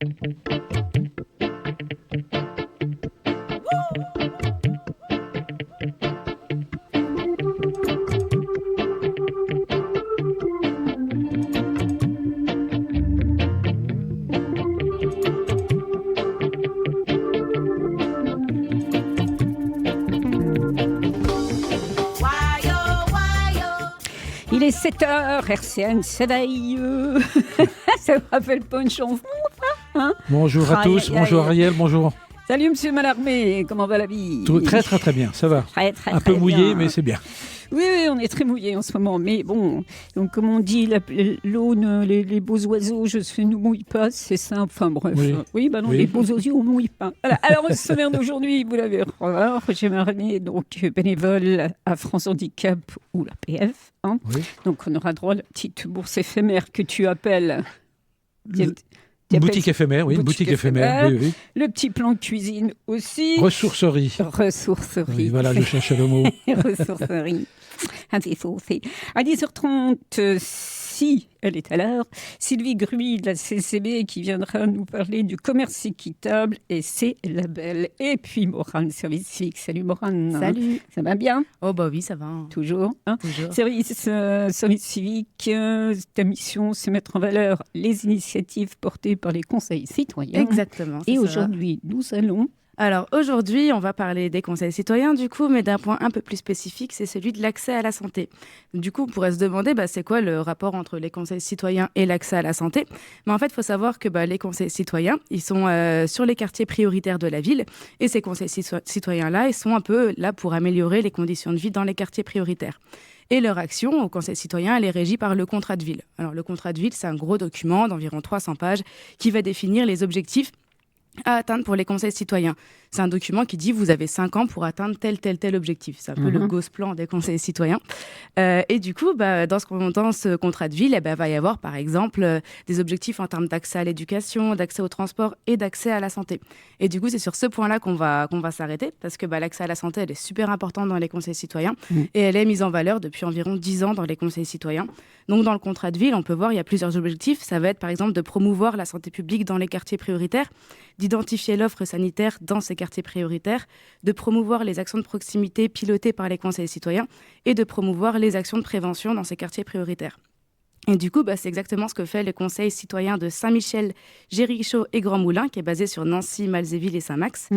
Il est 7h, RCN s'éveille. Ça me rappelle pas une chanson, ça, hein? Bonjour à tous, bonjour Ariel, bonjour. Salut Monsieur Mallarmé, comment va la vie? Très très très bien, ça va. Un peu mouillé, mais c'est bien. Oui, on est très mouillé en ce moment, mais bon, donc comme on dit, l'aune, les beaux oiseaux, je ne mouille pas, c'est ça, enfin bref. Oui, les beaux oiseaux, on ne mouille pas. Voilà. Alors, le sommaire d'aujourd'hui, vous l'avez revu, j'ai marié donc bénévole à France Handicap ou la PF. Hein. Oui. Donc, on aura droit à la petite bourse éphémère que tu appelles... Une boutique éphémère, oui, une boutique éphémère. Oui. Le petit plan de cuisine aussi. Ressourcerie. Oui, voilà, je cherchais le mot. Ressourcerie. À 10h30, si elle est à l'heure, Sylvie Gruy de la CCB qui viendra nous parler du commerce équitable et ses labels. Et puis Morane, service civique. Salut Morane. Salut. Ça va bien? Oh bah oui, ça va. Toujours. Hein? Toujours. Service civique, ta mission, c'est mettre en valeur les initiatives portées par les conseils citoyens. Exactement. Et aujourd'hui, nous allons... Alors aujourd'hui, on va parler des conseils citoyens du coup, mais d'un point un peu plus spécifique, c'est celui de l'accès à la santé. Du coup, on pourrait se demander, c'est quoi le rapport entre les conseils citoyens et l'accès à la santé? Mais en fait, il faut savoir que les conseils citoyens, ils sont sur les quartiers prioritaires de la ville, et ces conseils citoyens-là, ils sont un peu là pour améliorer les conditions de vie dans les quartiers prioritaires. Et leur action au Conseil citoyen, elle est régie par le contrat de ville. Alors le contrat de ville, c'est un gros document d'environ 300 pages qui va définir les objectifs à atteindre pour les conseils citoyens. C'est un document qui dit vous avez 5 ans pour atteindre tel objectif. C'est un peu le Gosplan des conseils citoyens. Et du coup, dans ce contrat de ville, va y avoir par exemple des objectifs en termes d'accès à l'éducation, d'accès au transport et d'accès à la santé. Et du coup, c'est sur ce point-là qu'on va s'arrêter parce que l'accès à la santé, elle est super importante dans les conseils citoyens et elle est mise en valeur depuis environ 10 ans dans les conseils citoyens. Donc dans le contrat de ville, on peut voir il y a plusieurs objectifs. Ça va être par exemple de promouvoir la santé publique dans les quartiers prioritaires, d'identifier l'offre sanitaire dans ces quartiers prioritaires, de promouvoir les actions de proximité pilotées par les conseils citoyens et de promouvoir les actions de prévention dans ces quartiers prioritaires. Et du coup, c'est exactement ce que fait le conseil citoyen de Saint-Michel, Jéricho et Grand Moulin, qui est basé sur Nancy, Malzéville et Saint-Max.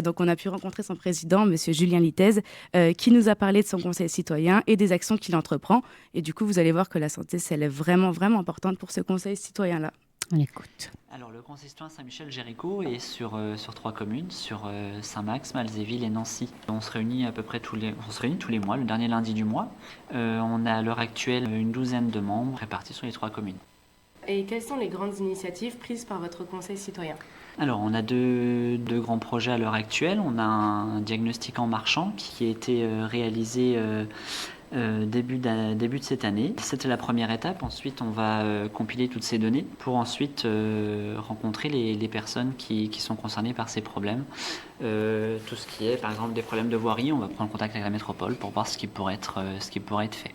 Donc, on a pu rencontrer son président, M. Julien Litez, qui nous a parlé de son conseil citoyen et des actions qu'il entreprend. Et du coup, vous allez voir que la santé, elle est vraiment, vraiment importante pour ce conseil citoyen-là. On écoute. Alors, le conseil citoyen Saint-Michel-Jéricho est sur 3 communes, sur Saint-Max, Malzéville et Nancy. On se réunit tous les mois, le dernier lundi du mois. On a à l'heure actuelle une douzaine de membres répartis sur les 3 communes. Et quelles sont les grandes initiatives prises par votre conseil citoyen? Alors, on a deux grands projets à l'heure actuelle. On a un diagnostic en marchant qui a été réalisé début de cette année. C'était la première étape. Ensuite, on va compiler toutes ces données pour ensuite rencontrer les personnes qui sont concernées par ces problèmes. Tout ce qui est, par exemple, des problèmes de voirie, on va prendre contact avec la métropole pour voir ce qui pourrait être fait.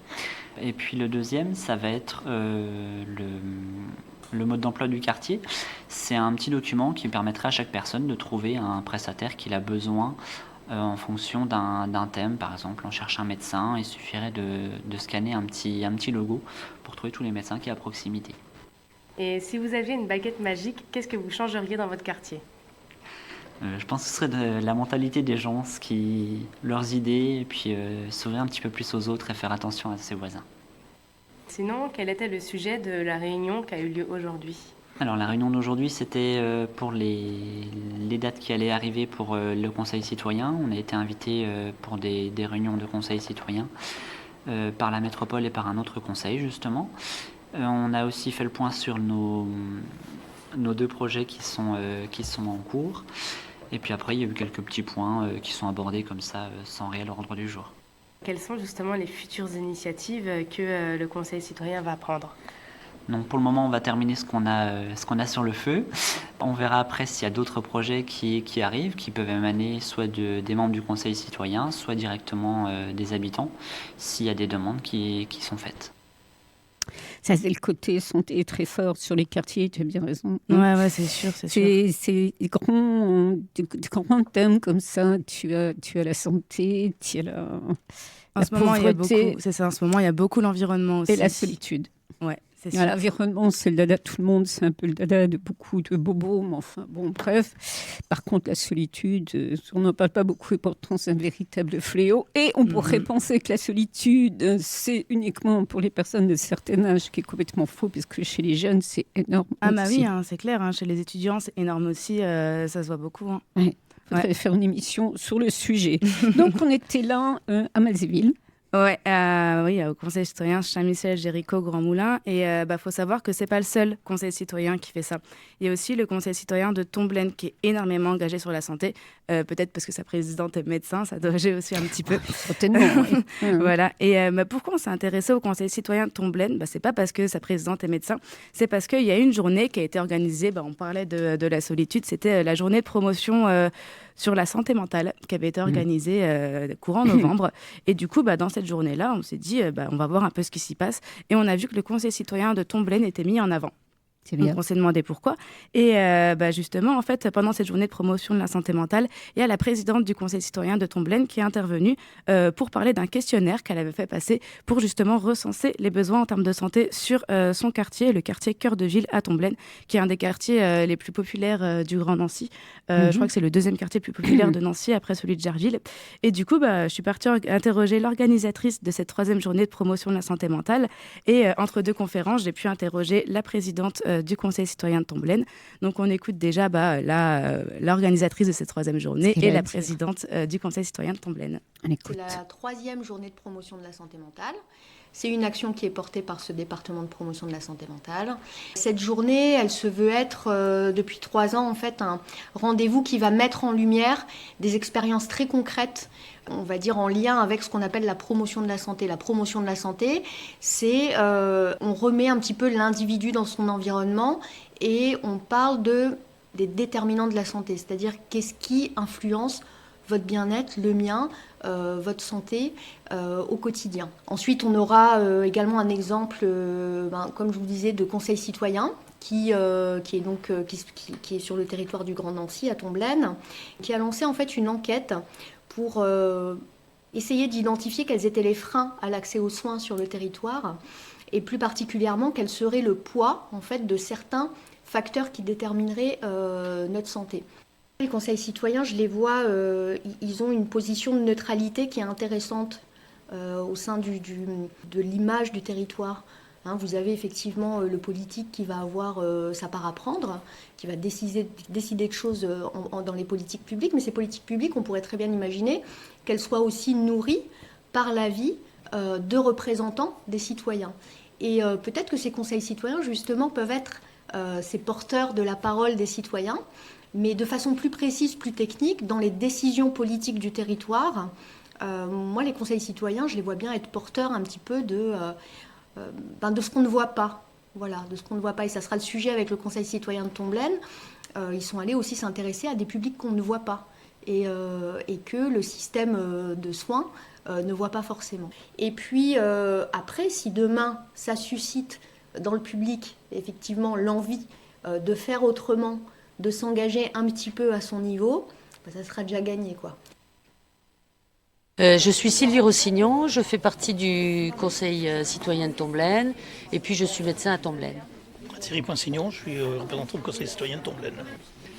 Et puis le deuxième, ça va être le mode d'emploi du quartier. C'est un petit document qui permettrait à chaque personne de trouver un prestataire qu'il a besoin en fonction d'un thème. Par exemple, on cherche un médecin, il suffirait de scanner un petit logo pour trouver tous les médecins qui sont à proximité. Et si vous aviez une baguette magique, qu'est-ce que vous changeriez dans votre quartier? Je pense que ce serait de la mentalité des gens, leurs idées, et puis s'ouvrir un petit peu plus aux autres et faire attention à ses voisins. Sinon, quel était le sujet de la réunion qui a eu lieu aujourd'hui? Alors la réunion d'aujourd'hui, c'était pour les dates qui allaient arriver pour le conseil citoyen. On a été invité pour des réunions de conseil citoyen par la métropole et par un autre conseil justement. On a aussi fait le point sur nos 2 projets qui sont en cours. Et puis après, il y a eu quelques petits points qui sont abordés comme ça, sans réel ordre du jour. Quelles sont justement les futures initiatives que le conseil citoyen va prendre? Donc pour le moment, on va terminer ce qu'on a sur le feu. On verra après s'il y a d'autres projets qui arrivent, qui peuvent émaner soit des membres du conseil citoyen, soit directement des habitants, s'il y a des demandes qui sont faites. Ça, c'est le côté santé très fort sur les quartiers, tu as bien raison. Ouais, c'est sûr. C'est des grands thèmes comme ça. Tu as la santé, tu as la pauvreté. C'est ça, en ce moment, il y a beaucoup l'environnement aussi. Et la solitude. Ouais, c'est sûr. L'environnement, c'est le dada de tout le monde, c'est un peu le dada de beaucoup de bobos, mais enfin, bon, bref. Par contre, la solitude, on n'en parle pas beaucoup, et pourtant, c'est un véritable fléau. Et on pourrait penser que la solitude, c'est uniquement pour les personnes de certain âge, qui est complètement faux, parce que chez les jeunes, c'est énorme. Ah bah oui, c'est clair, chez les étudiants, c'est énorme aussi, ça se voit beaucoup. Ouais. Il faudrait faire une émission sur le sujet. Donc, on était là à Malzéville. Ouais, oui, au Conseil citoyen Saint-Michel, Jéricho, Grand Moulin. Et faut savoir que c'est pas le seul Conseil citoyen qui fait ça. Il y a aussi le Conseil citoyen de Tomblaine qui est énormément engagé sur la santé. Peut-être parce que sa présidente est médecin, ça doit agir aussi un petit peu. Certainement, oui. Voilà. Et pourquoi on s'est intéressé au Conseil citoyen de Tomblaine ? C'est pas parce que sa présidente est médecin, c'est parce qu'il y a une journée qui a été organisée, on parlait de la solitude, c'était la journée de promotion sur la santé mentale qui avait été organisée courant novembre. Et du coup, dans cette journée-là, on s'est dit, on va voir un peu ce qui s'y passe. Et on a vu que le Conseil citoyen de Tomblaine était mis en avant. C'est bien. Donc on s'est demandé pourquoi. Et justement, en fait, pendant cette journée de promotion de la santé mentale, il y a la présidente du Conseil citoyen de Tomblaine qui est intervenue pour parler d'un questionnaire qu'elle avait fait passer pour justement recenser les besoins en termes de santé sur son quartier, le quartier Cœur de Ville à Tomblaine, qui est un des quartiers les plus populaires du Grand Nancy. Je crois que c'est le deuxième quartier le plus populaire de Nancy après celui de Gerville. Et du coup, je suis partie interroger l'organisatrice de cette 3e journée de promotion de la santé mentale. Et entre deux conférences, j'ai pu interroger la présidente du Conseil citoyen de Tomblaine. Donc on écoute déjà l'organisatrice de cette 3e journée et la présidente du Conseil citoyen de Tomblaine. C'est la 3e journée de promotion de la santé mentale. C'est une action qui est portée par ce département de promotion de la santé mentale. Cette journée, elle se veut être, depuis 3 ans, en fait, un rendez-vous qui va mettre en lumière des expériences très concrètes, on va dire en lien avec ce qu'on appelle la promotion de la santé. La promotion de la santé, c'est on remet un petit peu l'individu dans son environnement et on parle des déterminants de la santé, c'est-à-dire qu'est-ce qui influence votre bien-être, le mien, votre santé au quotidien. Ensuite, on aura également un exemple, comme je vous disais, de conseil citoyen qui est sur le territoire du Grand Nancy, à Tomblaine, qui a lancé en fait une enquête pour essayer d'identifier quels étaient les freins à l'accès aux soins sur le territoire et plus particulièrement quel serait le poids en fait de certains facteurs qui détermineraient notre santé. Les conseils citoyens, je les vois, ils ont une position de neutralité qui est intéressante au sein de l'image du territoire. Vous avez effectivement le politique qui va avoir sa part à prendre, qui va décider de choses dans les politiques publiques, mais ces politiques publiques, on pourrait très bien imaginer qu'elles soient aussi nourries par l'avis de représentants des citoyens. Et peut-être que ces conseils citoyens, justement, peuvent être ces porteurs de la parole des citoyens, mais de façon plus précise, plus technique, dans les décisions politiques du territoire. Moi, les conseils citoyens, je les vois bien être porteurs un petit peu de ce qu'on ne voit pas. Voilà, de ce qu'on ne voit pas. Et ça sera le sujet avec le Conseil citoyen de Tomblaine. Ils sont allés aussi s'intéresser à des publics qu'on ne voit pas et que le système de soins ne voit pas forcément. Et puis, après, si demain, ça suscite dans le public, effectivement, l'envie de faire autrement, de s'engager un petit peu à son niveau, ça sera déjà gagné, quoi. Je suis Sylvie Rossignon, je fais partie du Conseil citoyen de Tomblaine et puis je suis médecin à Tomblaine. Thierry Poinsignon, je suis représentant du Conseil citoyen de Tomblaine.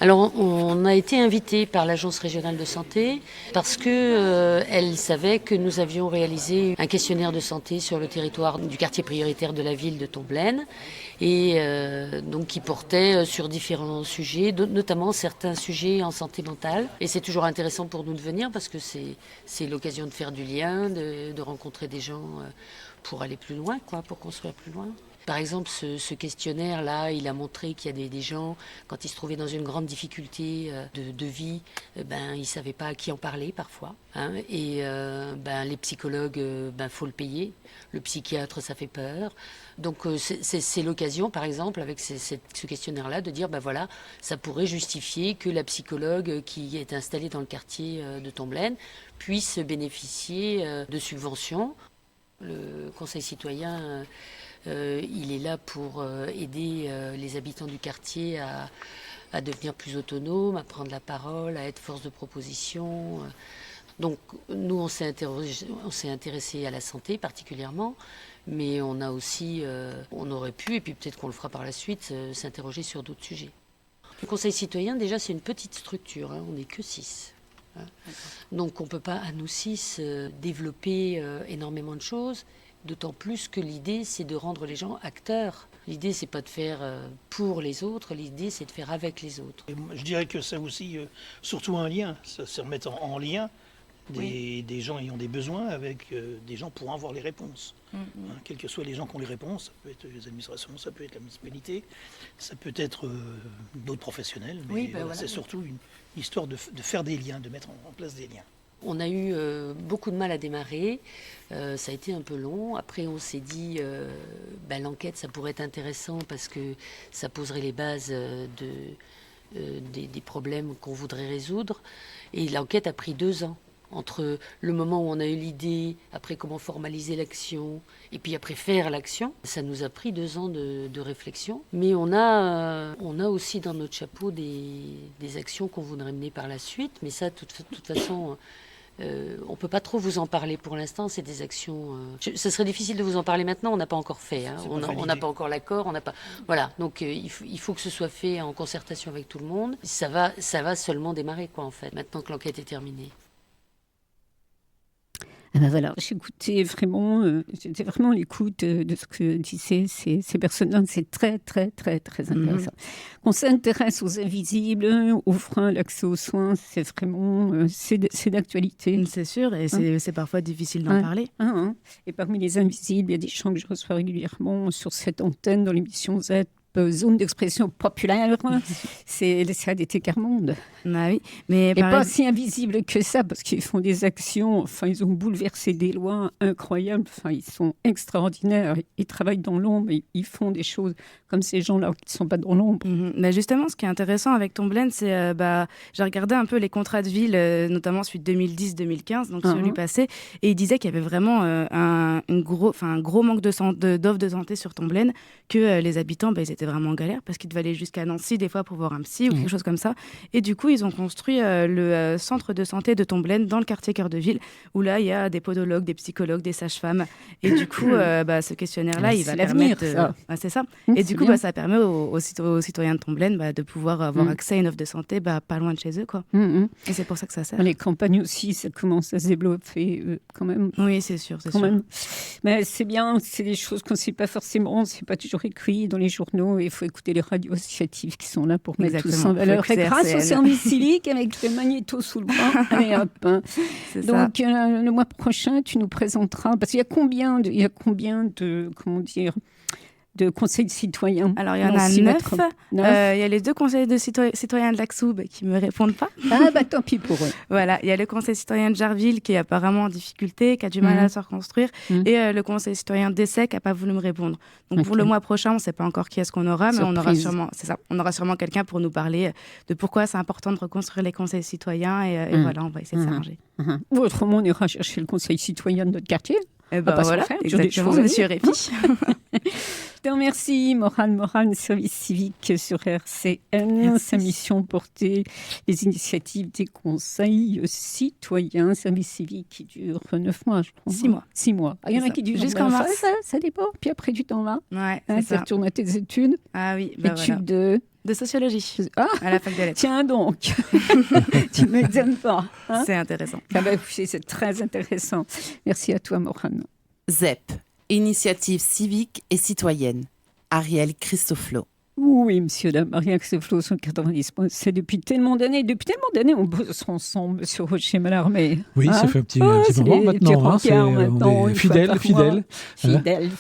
Alors on a été invité par l'Agence régionale de santé parce que elle savait que nous avions réalisé un questionnaire de santé sur le territoire du quartier prioritaire de la ville de Tomblaine et donc qui portait sur différents sujets, notamment certains sujets en santé mentale. Et c'est toujours intéressant pour nous de venir parce que c'est l'occasion de faire du lien, de rencontrer des gens pour aller plus loin, pour construire plus loin. Par exemple, ce questionnaire-là, il a montré qu'il y a des gens, quand ils se trouvaient dans une grande difficulté de vie, ils ne savaient pas à qui en parler parfois. Et les psychologues, faut le payer. Le psychiatre, ça fait peur. Donc c'est l'occasion, par exemple, avec ce questionnaire-là, de dire, ça pourrait justifier que la psychologue qui est installée dans le quartier de Tomblaine puisse bénéficier de subventions. Le Conseil citoyen Il est là pour aider les habitants du quartier à devenir plus autonomes, à prendre la parole, à être force de proposition. Donc nous, on s'est intéressé à la santé particulièrement, mais on a aussi, on aurait pu, et puis peut-être qu'on le fera par la suite, s'interroger sur d'autres sujets. Le Conseil citoyen, déjà, c'est une petite structure, hein, on n'est que 6. Hein. Donc on ne peut pas, à nous 6, développer énormément de choses, d'autant plus que l'idée, c'est de rendre les gens acteurs. L'idée, c'est pas de faire pour les autres, l'idée, c'est de faire avec les autres. Et je dirais que c'est aussi surtout un lien, c'est remettre en lien des gens ayant des besoins avec des gens pour avoir les réponses. Hein, quels que soient les gens qui ont les réponses, ça peut être les administrations, ça peut être la municipalité, ça peut être d'autres professionnels, mais c'est surtout une histoire de faire des liens, de mettre en place des liens. On a eu beaucoup de mal à démarrer, ça a été un peu long. Après, on s'est dit, l'enquête, ça pourrait être intéressant parce que ça poserait les bases des problèmes qu'on voudrait résoudre. Et l'enquête a pris 2 ans. Entre le moment où on a eu l'idée, après comment formaliser l'action, et puis après faire l'action, ça nous a pris 2 ans de réflexion. Mais on a aussi dans notre chapeau des actions qu'on voudrait mener par la suite. Mais ça, de toute façon, on ne peut pas trop vous en parler pour l'instant. C'est des actions... Ce serait difficile de vous en parler maintenant, on n'a pas encore fait. Hein. On n'a pas encore l'accord, on n'a pas... Voilà, donc il faut que ce soit fait en concertation avec tout le monde. Ça va seulement démarrer, quoi, en fait, maintenant que l'enquête est terminée. Ah ben voilà, j'étais vraiment à l'écoute de ce que disaient ces personnes-là. C'est très, très, très, très intéressant. On s'intéresse aux invisibles, offrant l'accès aux soins, c'est vraiment c'est d'actualité. C'est sûr, et c'est parfois difficile d'en parler. Et parmi les invisibles, il y a des gens que je reçois régulièrement sur cette antenne dans l'émission Z. Zone d'expression populaire, c'est les CADT Carmonde. Ah oui, mais pas si invisibles que ça, parce qu'ils font des actions, enfin, ils ont bouleversé des lois incroyables, enfin, ils sont extraordinaires, ils travaillent dans l'ombre, ils font des choses comme ces gens-là qui ne sont pas dans l'ombre. Mais justement, ce qui est intéressant avec Tomblaine, c'est, j'ai regardé un peu les contrats de ville, notamment celui de 2010-2015, donc celui passé, et il disait qu'il y avait vraiment un gros manque d'offres de santé sur Tomblaine, que les habitants, ils étaient vraiment en galère parce qu'ils devaient aller jusqu'à Nancy des fois pour voir un psy ou quelque chose comme ça. Et du coup, ils ont construit le centre de santé de Tomblaine dans le quartier cœur de ville, où là, il y a des podologues, des psychologues, des sages-femmes. Et du coup, ce questionnaire-là, il va permettre... c'est ça. Et du coup, ça permet aux citoyens de Tomblaine de pouvoir avoir accès à une offre de santé pas loin de chez eux. Quoi. Et c'est pour ça que ça sert. Les campagnes aussi, ça commence à se développer quand même. Oui, c'est sûr. Même. Mais c'est bien, c'est des choses qu'on ne sait pas forcément, c'est pas toujours écrit dans les journaux. Il faut écouter les radios associatives qui sont là pour mettre tout ça en valeur. Grâce au service civique avec le magnéto sous le bras. Allez hop. Donc le mois prochain, tu nous présenteras, parce qu'il y a combien de de conseils citoyens? Alors, il y en a 9. Il y a les 2 conseils de citoyens de l'Axoub qui ne me répondent pas. Tant pis pour eux. Voilà, il y a le conseil citoyen de Jarville qui est apparemment en difficulté, qui a du mal à se reconstruire, et le conseil citoyen d'Essec qui n'a pas voulu me répondre. Donc, pour le mois prochain, on ne sait pas encore qui est-ce qu'on aura, mais on aura sûrement quelqu'un pour nous parler de pourquoi c'est important de reconstruire les conseils citoyens, et voilà, on va essayer de s'arranger. Ou autrement, on ira chercher le conseil citoyen de notre quartier. Voilà, exactement, monsieur Répi. Je te remercie, Morane, service civique sur RCN. Sa mission porter les initiatives des conseils citoyens, service civique qui dure 9 mois, je crois. 6 mois. 6 mois. Il y en a qui durent jusqu'en mars. Ça dépend. Puis après, tu t'en vas. Ouais, tu retournes à tes études. Ah oui, études de sociologie à la fac de lettres. Tiens donc, tu ne m'examines pas. C'est intéressant. C'est très intéressant. Merci à toi, Morane. ZEP, Initiative civique et citoyenne. Ariel Christoflo. Oui, monsieur, dame, Maria Christoflo, 190. C'est depuis tellement d'années, on bosse ensemble sur Rocher Mallarmé. Oui, ça fait un petit moment maintenant. On est fidèles.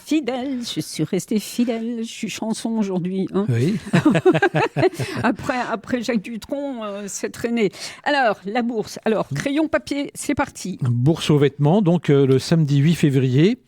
Fidèle. Je suis restée fidèle. Je suis chanson aujourd'hui. Oui. après Jacques Dutronc, c'est traîné. Alors, la bourse. Alors, crayon, papier, c'est parti. Bourse aux vêtements, donc le samedi 8 février.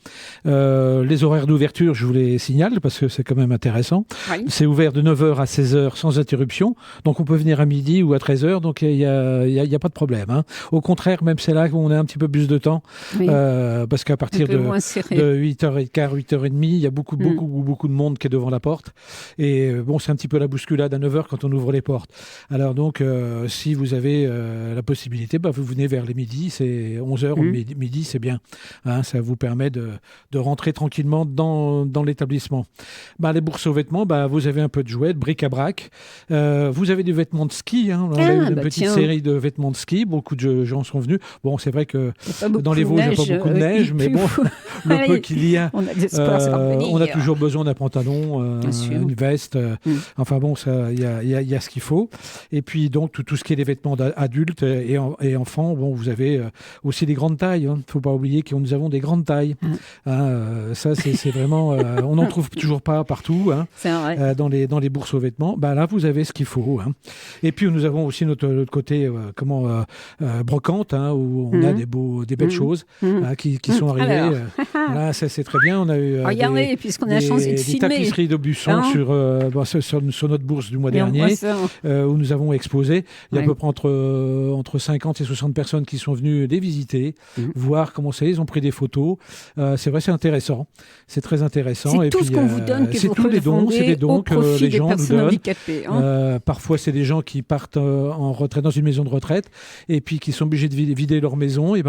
Les horaires d'ouverture, je vous les signale parce que c'est quand même intéressant. Oui. C'est ouvert de 9h à 16h sans interruption. Donc, on peut venir à midi ou à 13h. Donc, il n'y a pas de problème. Hein. Au contraire, même c'est là qu'on a un petit peu plus de temps. Oui. Parce qu'à partir de 8h15, 8h30, il y a beaucoup de monde qui est devant la porte. Et bon, c'est un petit peu la bousculade à 9h quand on ouvre les portes. Alors donc, si vous avez la possibilité, vous venez vers les midis, c'est 11h, midi, c'est bien. Hein, ça vous permet de rentrer tranquillement dans l'établissement. Les bourses aux vêtements, vous avez un peu de jouets, de bric-à-brac. Vous avez des vêtements de ski. Hein. On a une petite série de vêtements de ski. Beaucoup de gens sont venus. Bon, c'est vrai que dans les Vosges, il n'y a pas beaucoup de neige, mais bon, le peu qu'il y a, on a toujours besoin d'un pantalon, une veste. Enfin bon, il y a ce qu'il faut. Et puis donc, tout ce qui est des vêtements d'adultes et enfants, bon, vous avez aussi des grandes tailles. Il ne faut pas oublier que nous avons des grandes tailles. Ça, c'est vraiment... on n'en trouve toujours pas partout dans les bourses aux vêtements. Là, vous avez ce qu'il faut. Hein. Et puis, nous avons aussi notre côté brocante, où on a des belles choses qui sont arrivées. Là, ça, c'est très bien. On a eu regardez, puisqu'on a changé de filmer. Des tapisseries d'Aubusson sur notre bourse du mois dernier, où nous avons exposé. Il y a à peu près entre 50 et 60 personnes qui sont venues les visiter, voir comment c'est. Ils ont pris des photos. C'est vrai, c'est intéressant. C'est très intéressant. C'est tout ce qu'on vous donne que vous revendez c'est des dons que les gens nous donnent. Hein. Parfois, c'est des gens qui partent en retraite dans une maison de retraite et puis qui sont obligés de vider leur maison. Et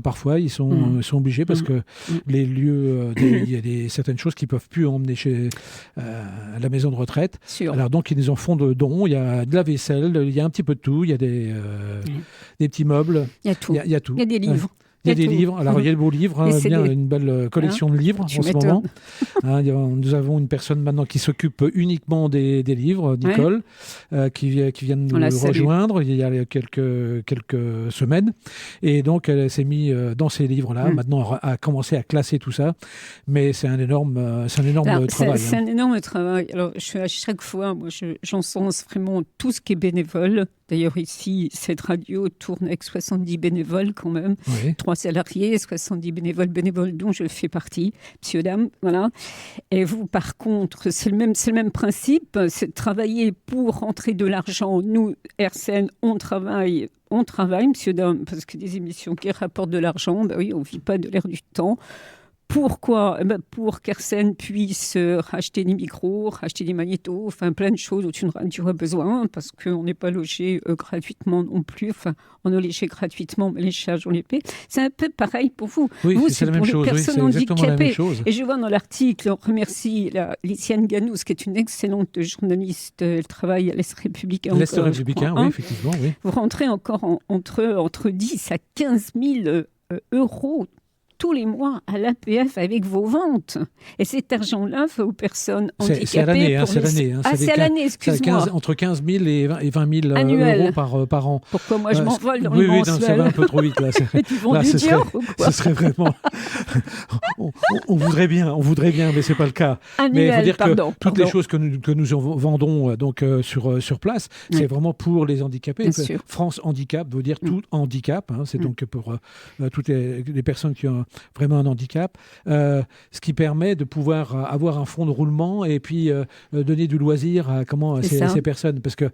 parfois, ils sont obligés parce que les lieux, il y a certaines choses qu'ils ne peuvent plus emmener chez la maison de retraite. Alors donc, ils nous en font de dons. Il y a de la vaisselle, il y a un petit peu de tout. Il y a des petits meubles. Il y a tout. Il y a tout. Il y a des livres. Il y a des livres. Alors, il y a de beaux livres. Bien une belle collection de livres en ce moment. Nous avons une personne maintenant qui s'occupe uniquement des livres, Nicole, qui vient de nous rejoindre il y a quelques semaines. Et donc, elle s'est mise dans ces livres-là. Maintenant, elle a commencé à classer tout ça. Mais c'est un énorme travail. C'est un énorme travail. Alors, à chaque fois, moi, j'encense vraiment tout ce qui est bénévole. D'ailleurs, ici, cette radio tourne avec 70 bénévoles quand même. 3 salariés, 70 bénévoles dont je fais partie, messieurs, dames, voilà. Et vous, par contre, c'est le même principe, c'est de travailler pour rentrer de l'argent. Nous, RCN, on travaille, messieurs, dames, parce que des émissions qui rapportent de l'argent, on ne vit pas de l'air du temps. Pourquoi ? Pour qu'RCN puisse racheter des micros, racheter des magnétos, enfin plein de choses dont une radio a besoin, parce qu'on n'est pas logé gratuitement non plus. Enfin, on est logé gratuitement, mais les charges, on les paie. C'est un peu pareil pour vous. Oui, vous, c'est la même chose. Les personnes handicapées. Et je vois dans l'article, on remercie Lyciane Ganous, qui est une excellente journaliste. Elle travaille à l'Est républicain. L'Est républicain, oui, effectivement. Oui. Vous rentrez encore entre 10 à 15 000 euros tous les mois à l'APF avec vos ventes. Et cet argent-là va aux personnes handicapées. C'est à l'année. C'est à l'année, excuse-moi. Entre 15 000 et 20 000 euros par an. Pourquoi moi je m'envole dans le mensuel ? Ça va un peu trop vite. Là. Tu vends du Dior ou quoi ? Ce serait vraiment... on voudrait bien, mais ce n'est pas le cas. Annuel, mais il faut dire que toutes les choses que nous vendons sur place, c'est vraiment pour les handicapés. France Handicap veut dire tout handicap. C'est donc pour toutes les personnes qui ont vraiment un handicap, ce qui permet de pouvoir avoir un fonds de roulement et puis donner du loisir à ces personnes. Parce que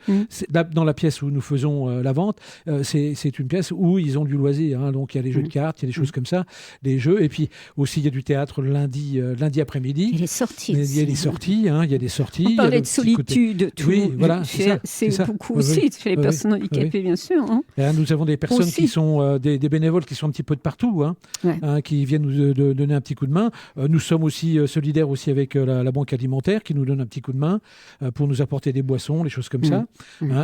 dans la pièce où nous faisons la vente, c'est une pièce où ils ont du loisir. Hein. Donc il y a les jeux de cartes, il y a des choses comme ça, des jeux. Et puis aussi il y a du théâtre lundi après-midi. Il y a des sorties. Il y a des sorties. Il y a des sorties. On parlait de solitude. Oui, voilà. C'est beaucoup aussi chez les personnes handicapées, bien sûr. Hein. Là, nous avons des personnes qui sont des bénévoles qui sont un petit peu de partout. Qui viennent nous donner un petit coup de main. Nous sommes aussi solidaires aussi avec la Banque alimentaire qui nous donne un petit coup de main pour nous apporter des boissons, les choses comme ça.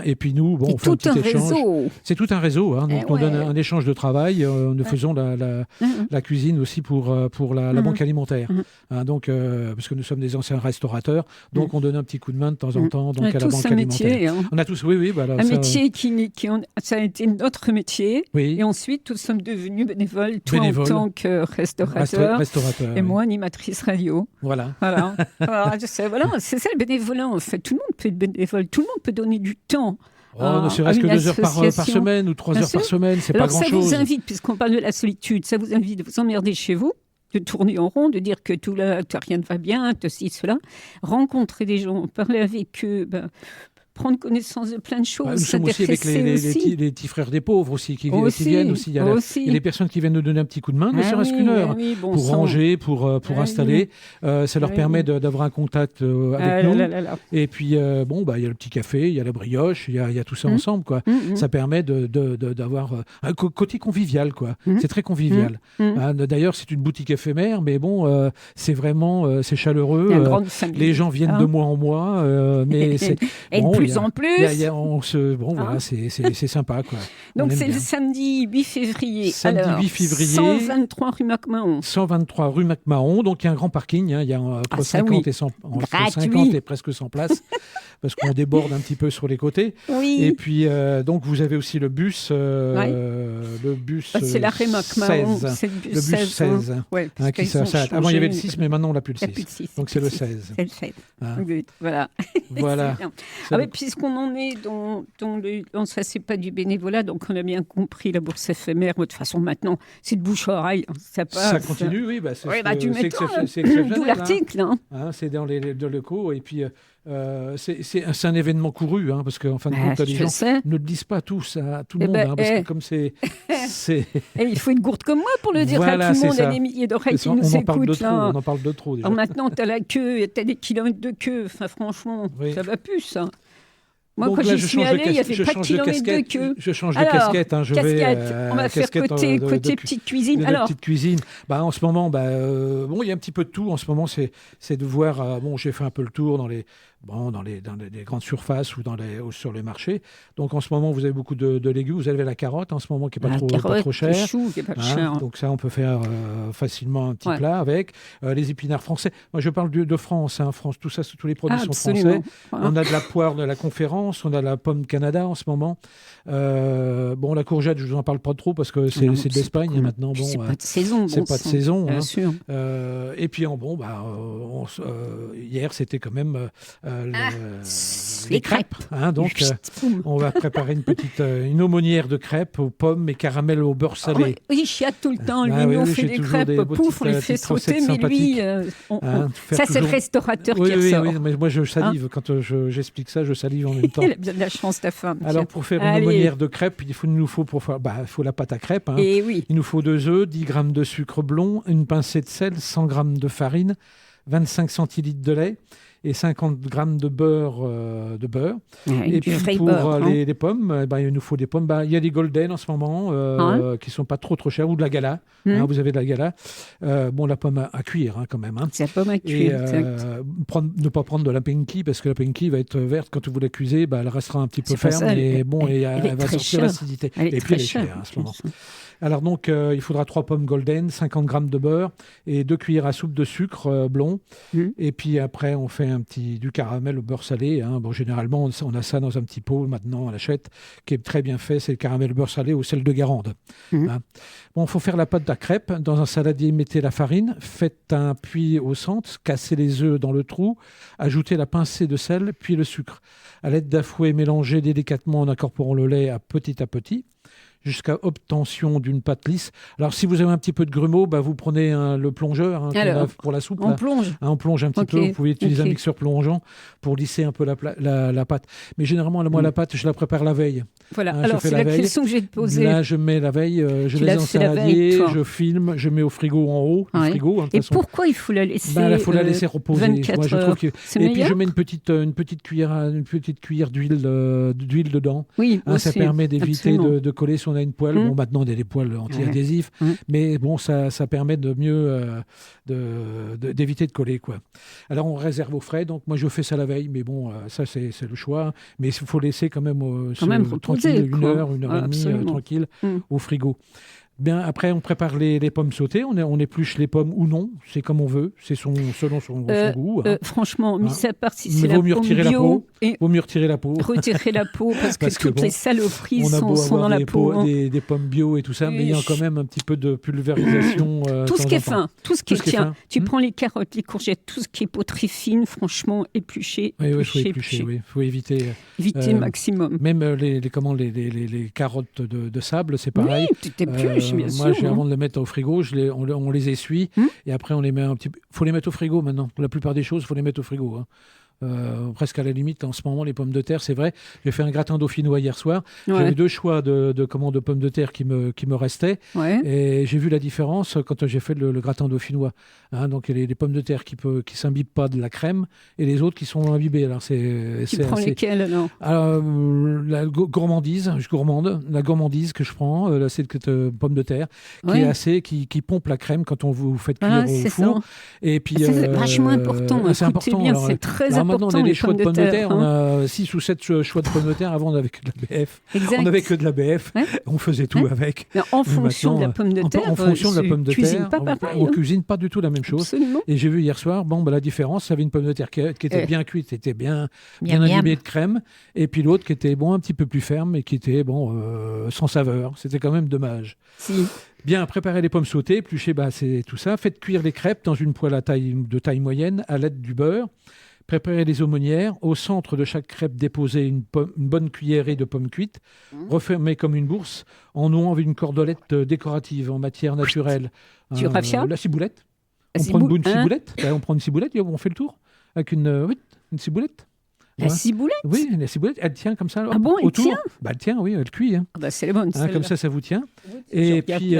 Et puis nous, on fait un petit échange. C'est tout un réseau. Donc on donne un échange de travail. Nous faisons la cuisine aussi pour la Banque alimentaire. Donc, parce que nous sommes des anciens restaurateurs. Donc on donne un petit coup de main de temps en temps à la Banque alimentaire. On a tous, un métier ça a été notre métier. Et ensuite, nous sommes devenus bénévoles, toi en tant que restaurateur et moi animatrice radio. Voilà. C'est ça le bénévolat en fait. Tout le monde peut être bénévole, tout le monde peut donner du temps. Ne serait-ce que 2 heures par semaine ou 3 heures par semaine, c'est pas grand-chose. Ça vous invite, puisqu'on parle de la solitude, ça vous invite de vous emmerder chez vous, de tourner en rond, de dire que rien ne va bien, ceci, cela. Rencontrer des gens, parler avec eux, prendre connaissance de plein de choses. Nous sommes aussi avec les petits frères des pauvres aussi, qui viennent aussi. Il y a les personnes qui viennent nous donner un petit coup de main, ne serait-ce qu'une heure, pour ranger, pour installer. Ça leur permet d'avoir un contact avec nous. Et puis, il y a le petit café, il y a la brioche, il y a tout ça ensemble, quoi. Ça permet d'avoir un côté convivial, quoi. C'est très convivial. D'ailleurs, c'est une boutique éphémère, mais bon, c'est vraiment c'est chaleureux. Les gens viennent de mois en mois, mais c'est... plus en plus. Voilà, c'est sympa, quoi. Donc c'est le samedi 8 février. Samedi 8 février. 123 rue MacMahon. 123 rue MacMahon. Donc il y a un grand parking. Il y a entre 50 et presque 100 places. Parce qu'on déborde un petit peu sur les côtés. Oui. Et puis, donc, vous avez aussi le bus. Le bus c'est l'arrêt MacMahon. 16. C'est le bus 16. Qui s'arrête. Avant, il y avait le 6, mais maintenant, on n'a plus le 6. Donc, c'est le 16. C'est le 16. Voilà. Voilà. Puisqu'on en est dans ça, c'est pas du bénévolat, donc on a bien compris la bourse éphémère. De toute façon, maintenant, c'est de bouche à oreille. Ça passe. Ça continue, oui. C'est d'où l'article. C'est dans les locaux. Et puis, c'est un événement couru, parce qu'en fin de compte, les gens ne le disent pas tous à tout le monde. Parce que comme c'est... il faut une gourde comme moi pour le dire à tout le monde, à des milliers d'oreilles qui nous écoutent. On en parle de trop, déjà. Alors maintenant, tu as la queue, tu as des kilomètres de queue. Enfin, franchement, ça va plus, ça. Moi, quand j'y suis allée, il n'y avait pas de kilomètres de queue. Je change de casquette. On va faire côté petite cuisine. Petite cuisine. En ce moment, il y a un petit peu de tout. En ce moment, c'est de voir... j'ai fait un peu le tour dans les grandes surfaces ou sur les marchés. Donc, en ce moment, vous avez beaucoup de légumes. Vous avez la carotte, en ce moment, qui n'est pas trop chère. Le chou, qui n'est pas cher. Donc, ça, on peut faire facilement un petit plat avec. Les épinards français. Moi, je parle de France. France, tout ça, tous les produits sont français. On a de la poire de la Conférence. On a la pomme Canada en ce moment. La courgette, je ne vous en parle pas trop parce que c'est de l'Espagne maintenant. C'est pas de saison. C'est pas de saison. Bien sûr. Et puis, hier, c'était quand même les crêpes. Donc, on va préparer une aumônière de crêpes aux pommes et caramel au beurre salé. Oui, il chiate tout le temps. Lui, on fait des crêpes, pouf, on les fait sauter, mais lui, ça, c'est le restaurateur qui ressort. Oui, mais moi, je salive. Quand j'explique ça, je salive en même temps. Elle a bien de la chance, ta femme. Alors, pour faire une aumônière de crêpes, il nous faut la pâte à crêpes. Et oui. Il nous faut 2 œufs, 10 grammes de sucre blond, une pincée de sel, 100 grammes de farine, 25 centilitres de lait et 50 grammes de beurre. Et puis pour les pommes, il nous faut des pommes. Il y a des golden en ce moment qui ne sont pas trop chères, ou de la gala. Vous avez de la gala. La pomme à cuire quand même. C'est la pomme à cuire, exact. Ne pas prendre de la pinky, parce que la pinky va être verte quand vous la cuisez. Elle restera un petit peu ferme et elle va sortir l'acidité. Et puis elle est chère à ce moment. Alors donc, il faudra 3 pommes golden, 50 grammes de beurre et 2 cuillères à soupe de sucre blond. Et puis après, on fait du caramel au beurre salé. Généralement, on a ça dans un petit pot, maintenant, on l'achète, qui est très bien fait. C'est le caramel au beurre salé au sel de Guérande. Il faut faire la pâte à crêpes. Dans un saladier, mettez la farine, faites un puits au centre, cassez les œufs dans le trou, ajoutez la pincée de sel, puis le sucre. À l'aide d'un fouet, mélangez délicatement en incorporant le lait à petit, jusqu'à obtention d'une pâte lisse. Alors, si vous avez un petit peu de grumeaux, vous prenez le plongeur pour la soupe. On plonge. On plonge un petit peu. Vous pouvez utiliser un mixeur plongeant pour lisser un peu la pâte. Mais généralement, moi, la pâte, je la prépare la veille. Voilà. Alors, c'est la question que je vais te poser. Là, je mets la veille, je laisse en saladier, je filme, je mets au frigo en haut. Et pourquoi il faut la laisser il faut la laisser reposer. 24 heures. Et puis, je mets une petite cuillère d'huile dedans. Oui, ça permet d'éviter de coller sur on a une poêle. Maintenant, on a des poêles anti-adhésifs, mais ça permet de mieux d'éviter de coller, quoi. Alors, on réserve au frais. Donc, moi, je fais ça la veille, mais ça, c'est le choix. Mais il faut laisser quand même tranquille, une heure et demie, tranquille, au frigo. Bien, après, on prépare les pommes sautées. On épluche les pommes ou non. C'est comme on veut. C'est selon son goût. Franchement, mis à part si c'est la pomme bio... Vaut mieux retirer la peau. Retirer la peau, parce que toutes les saloperies sont dans la peau. Des pommes bio et tout ça, mais il y a quand même un petit peu de pulvérisation. Tout ce qui est fin, tout ce qui est fin. Tu prends les carottes, les courgettes, tout ce qui est peau très fine, franchement, éplucher. Oui, il faut éplucher. Il faut éviter... Éviter le maximum. Même les carottes de sable, c'est pareil. Oui, tu t'épluches. bien moi, sûr. avant de les mettre au frigo, on les essuie et après on les met un petit peu. Il faut les mettre au frigo maintenant. Pour la plupart des choses, il faut les mettre au frigo. Hein. Presque à la limite, en ce moment, les pommes de terre, c'est vrai. J'ai fait un gratin dauphinois hier soir. J'avais 2 choix de pommes de terre qui me restaient. Et j'ai vu la différence quand j'ai fait le gratin dauphinois. Hein, donc, les pommes de terre qui s'imbibent pas de la crème et les autres qui sont imbibées. Alors, tu prends lesquelles alors la gourmandise que je prends, c'est pomme de terre qui pompe la crème quand vous faites cuire au four. Et puis, c'est vachement important. C'est important. Bien, c'est très important. Maintenant, on a les choix de pommes de terre. On a 6 ou 7 choix de pommes de terre. Avant, on n'avait que de la BF. Exact. On n'avait que de la BF. On faisait tout avec. Mais en fonction de la pomme de terre, en fonction de la pomme de terre, on cuisine pas du tout la même chose. Absolument. Et j'ai vu hier soir, la différence, ça avait une pomme de terre qui était bien cuite, était bien imbibée de crème, et puis l'autre qui était un petit peu plus ferme et qui était sans saveur. C'était quand même dommage. Si. Bien, préparez les pommes sautées, épluchez, c'est tout ça. Faites cuire les crêpes dans une poêle de taille moyenne à l'aide du beurre. Préparez les aumônières. Au centre de chaque crêpe, déposez une bonne cuillerée de pommes cuites. Refermez comme une bourse en nouant avec une cordelette décorative en matière naturelle. Tu raffia la ciboulette. On prend une ciboulette. On prend une ciboulette et on fait le tour avec une ciboulette. La ciboulette ? Oui, la ciboulette, elle tient comme ça. Ah bon, elle tient ? Elle tient, oui, elle cuit. Hein. C'est bonne. Comme ça vous tient. Et puis...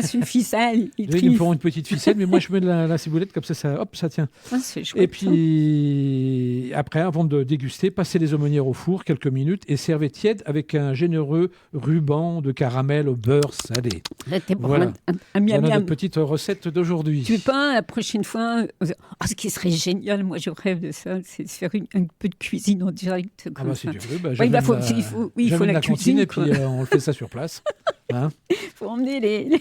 c'est une ficelle. Ils me font une petite ficelle, mais moi je mets de la ciboulette, comme ça tient. C'est chouette, et puis, après, avant de déguster, passez les aumônières au four quelques minutes et servez tiède avec un généreux ruban de caramel au beurre salé. Voilà notre petite recette d'aujourd'hui. Tu veux pas, la prochaine fois... ce qui serait génial, moi je rêve de ça, c'est de faire un peu de cuisine en direct. Si tu veux, il faut la cantine et puis on le fait ça sur place. Il faut emmener les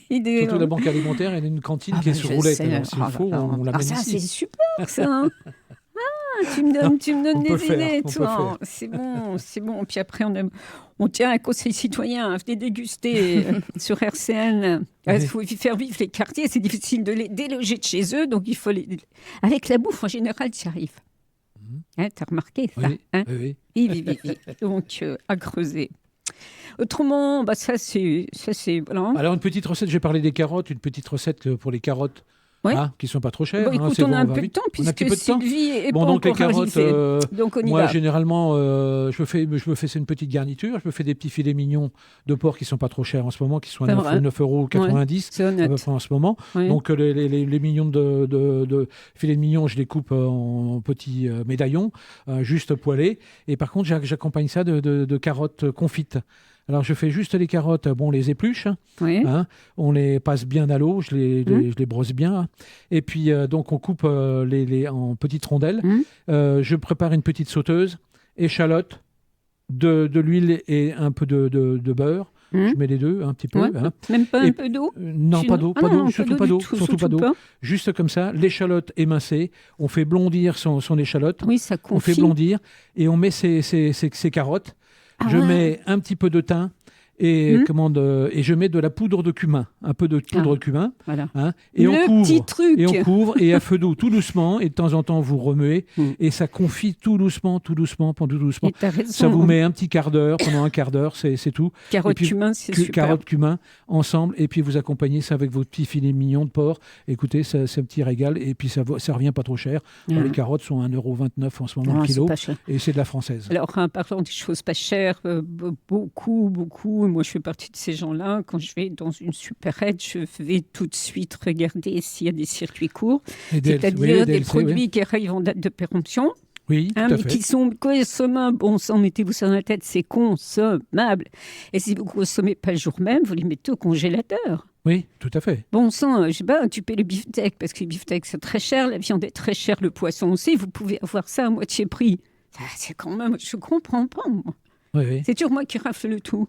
idées. Surtout la banque alimentaire, elle a une cantine qui est sur roulette. S'il faut, on l'amène ici. C'est super ça. Tu me donnes des idées. C'est bon. Puis après, on tient un conseil citoyen. Venez déguster sur RCN. Il faut faire vivre les quartiers. C'est difficile de les déloger de chez eux. Donc, il faut avec la bouffe, en général, tu y arrives. T'as remarqué ça? Oui. Donc, à creuser. Autrement, ça c'est voilà. Alors une petite recette, j'ai parlé des carottes, une petite recette pour les carottes. Qui sont pas trop chères. Écoute, on a un peu de temps puisque Sylvie est pas donc les carottes, donc on y moi va. Généralement, je me fais une petite garniture. Je me fais des petits filets mignons de porc qui sont pas trop chers en ce moment, qui sont à 9,90 € en ce moment. Donc les mignons de filets mignons, je les coupe en petits médaillons, juste poêlés. Et par contre, j'accompagne ça de carottes confites. Alors, je fais juste les carottes, on les épluche, on les passe bien à l'eau, je les brosse bien. Et puis, donc, on coupe en petites rondelles. Je prépare une petite sauteuse, échalote, de l'huile et un peu de beurre. Je mets les deux un petit peu. Même pas un peu d'eau ? Non, pas d'eau, surtout pas d'eau. Juste comme ça, l'échalote émincée, on fait blondir son échalote. Oui, ça confit. On fait blondir et on met ses carottes. Je mets un petit peu de thym et je mets de la poudre de cumin, un peu de poudre de cumin. Voilà. Et on couvre et à feu doux, tout doucement. Et de temps en temps, vous remuez et ça confit tout doucement. Ça vous met un petit quart d'heure, pendant un quart d'heure, c'est tout. Carottes cumin, c'est super. Carottes cumin ensemble et puis vous accompagnez ça avec vos petits filets mignons de porc. Écoutez, c'est un petit régal et puis ça revient pas trop cher. Les carottes sont à 1,29 € en ce moment le kilo et c'est de la française. Alors, en parlant des choses pas chères, beaucoup. Moi, je fais partie de ces gens-là. Quand je vais dans une supérette, je vais tout de suite regarder s'il y a des circuits courts, c'est-à-dire des produits qui arrivent en date de péremption. Oui, tout à fait. Qui sont consommables. Bon sang, mettez-vous ça dans la tête, c'est consommable. Et si vous ne consommez pas le jour même, vous les mettez au congélateur. Oui, tout à fait. Bon sang, je sais pas, tu paies le beefsteak parce que le beefsteak c'est très cher, la viande est très chère, le poisson aussi, vous pouvez avoir ça à moitié prix. C'est quand même, je comprends pas, moi. Oui. C'est toujours moi qui rafle le tout.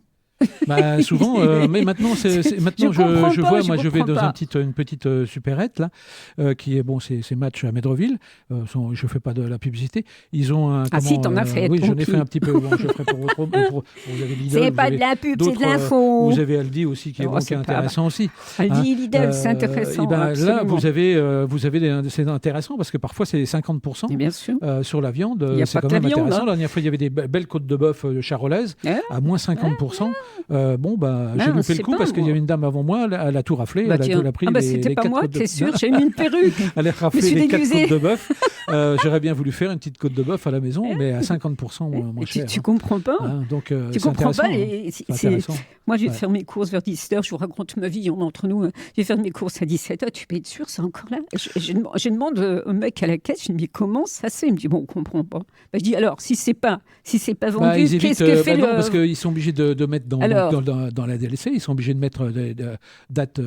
Souvent, mais maintenant, je vois, moi je vais dans une petite supérette là, qui est c'est Match à Médreville. Je fais pas de la publicité. Ils ont un. Si t'en as fait. Oui, j'en ai fait un petit peu. Je ferai pour vous avez Lidl. C'est pas de la pub, c'est de l'info. Vous avez Aldi aussi qui est intéressant aussi. Aldi, Lidl, c'est intéressant. Là, vous avez c'est intéressant parce que parfois c'est 50%. Bien sûr. Sur la viande. C'est quand même intéressant. La dernière fois, il y avait des belles côtes de bœuf charolaises à moins 50%. j'ai loupé le coup parce qu'il y a une dame avant moi, elle a tout raflé, elle a pris c'était pas moi, t'es sûr, j'ai mis une perruque. Elle a raflé les 4 côtes de bœuf. J'aurais bien voulu faire une petite côte de bœuf à la maison, mais à 50% moins cher. Tu comprends pas. Tu comprends pas. Moi, je vais faire mes courses vers 17h, je vous raconte ma vie, entre nous. Je vais faire mes courses à 17h, tu peux être sûr, c'est encore là. Je demande au mec à la caisse, je lui dis, mais comment ça se fait? Il me dit, bon, on comprend pas. Je dis, alors, si c'est pas vendu, qu'est-ce que fait le... parce qu'ils sont obligés de mettre dans la DLC, ils sont obligés de mettre des dates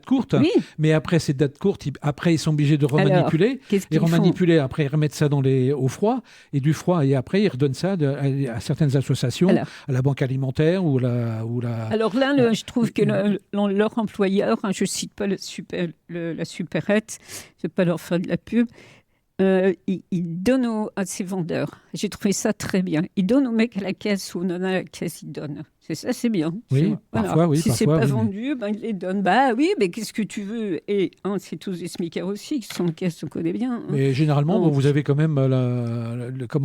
courtes. Oui. Mais après ces dates courtes, ils sont obligés de remanipuler. Après ils remettent ça au froid, et du froid, et après ils redonnent ça à certaines associations, à la banque alimentaire ou la... Alors là, je trouve que leur employeur, je ne cite pas la supérette, je ne vais pas leur faire de la pub, il donne à ses vendeurs. J'ai trouvé ça très bien. Il donne au mec à la caisse ou non à la caisse, il donne. C'est bien. Oui, parfois, oui. Si c'est pas vendu, il les donne. Oui, mais qu'est-ce que tu veux? Et c'est tous des smicards aussi qui sont en caisse, on connaît bien. Mais généralement, vous avez quand même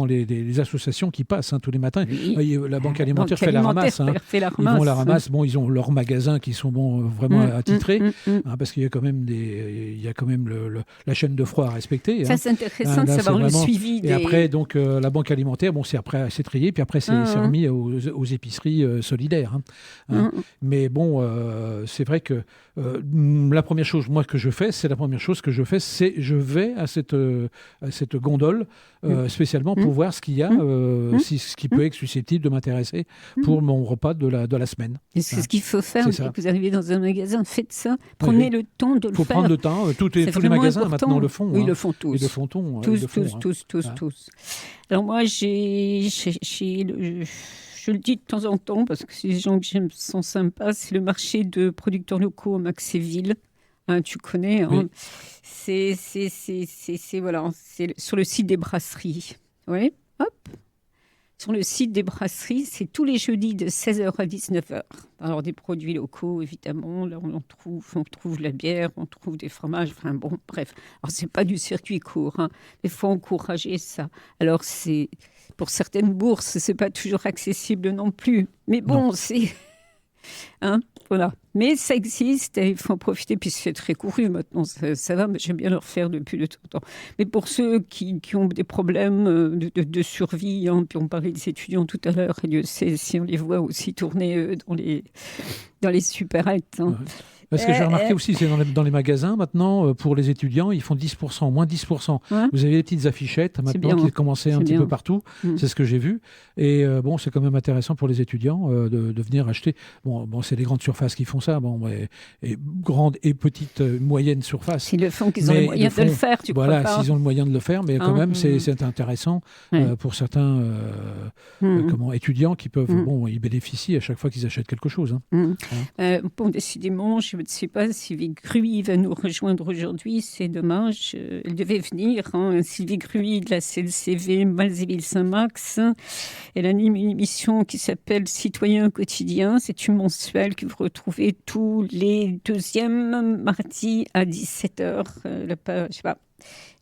les associations qui passent tous les matins. Oui. La banque alimentaire fait la ramasse. Ils vont la ramasse. Ils ont leurs magasins qui sont vraiment attitrés, parce qu'il y a quand même la chaîne de froid à respecter. Ça, c'est intéressant de savoir le suivi. Et après, donc, la banque alimentaire, c'est trié, puis après, c'est remis aux épiceries solidaires. Mais c'est vrai que la première chose que je fais, c'est je vais à cette gondole spécialement pour voir ce qu'il y a, ce qui peut être susceptible de m'intéresser pour mon repas de la semaine. Et c'est ce qu'il faut faire. Vous arrivez dans un magasin, faites ça. Prenez le temps de le faire. Il faut prendre le temps. Tous les magasins important. Maintenant le font. Oui, ils le font tous. Ils le font tous. Alors moi, je le dis de temps en temps parce que c'est des gens que j'aime, sont sympas. C'est le marché de producteurs locaux à Maxéville. Tu connais. Oui. C'est sur le site des brasseries. Oui. Hop. Sur le site des brasseries, c'est tous les jeudis de 16h à 19h. Alors des produits locaux, évidemment. Là, on trouve la bière, on trouve des fromages. Bref. Alors c'est pas du circuit court. Mais il faut encourager ça. Alors pour certaines bourses, c'est pas toujours accessible non plus. Mais bon, c'est... voilà. Mais ça existe et il faut en profiter. Puis c'est très couru maintenant, ça va, mais j'aime bien le refaire depuis le temps. Mais pour ceux qui ont des problèmes de survie, puis on parlait des étudiants tout à l'heure, et Dieu sait si on les voit aussi tourner dans les supérettes. Ce que j'ai remarqué aussi, c'est dans les magasins, maintenant, pour les étudiants, ils font 10%, moins 10%. Ouais. Vous avez les petites affichettes, maintenant, qui commencent un petit peu partout. C'est ce que j'ai vu. Et c'est quand même intéressant pour les étudiants de venir acheter. C'est les grandes surfaces qui font ça. Et grandes et petites, moyennes surfaces. S'ils le font, qu'ils ont les moyens de le faire, tu crois pas. Voilà, s'ils ont le moyen de le faire. Mais quand même, c'est intéressant pour certains étudiants qui peuvent... ils bénéficient à chaque fois qu'ils achètent quelque chose. Décidément, je ne sais pas si Sylvie Gruy va nous rejoindre aujourd'hui, c'est dommage. Elle devait venir. Sylvie Gruy de la CLCV Malzéville-Saint-Max. Elle anime une émission qui s'appelle Citoyens quotidiens. C'est une mensuelle que vous retrouvez tous les deuxièmes mardis à 17h.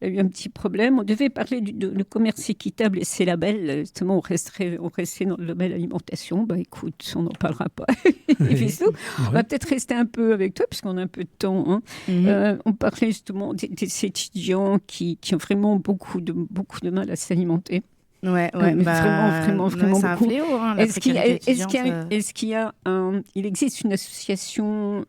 Il y a eu un petit problème. On devait parler de commerce équitable et ses labels. Justement, on restait dans le domaine alimentation. Écoute, on n'en parlera pas. On va peut-être rester un peu avec toi, puisqu'on a un peu de temps. On parlait justement des étudiants qui ont vraiment beaucoup de mal à s'alimenter. Vraiment c'est un fléau. Il existe une association...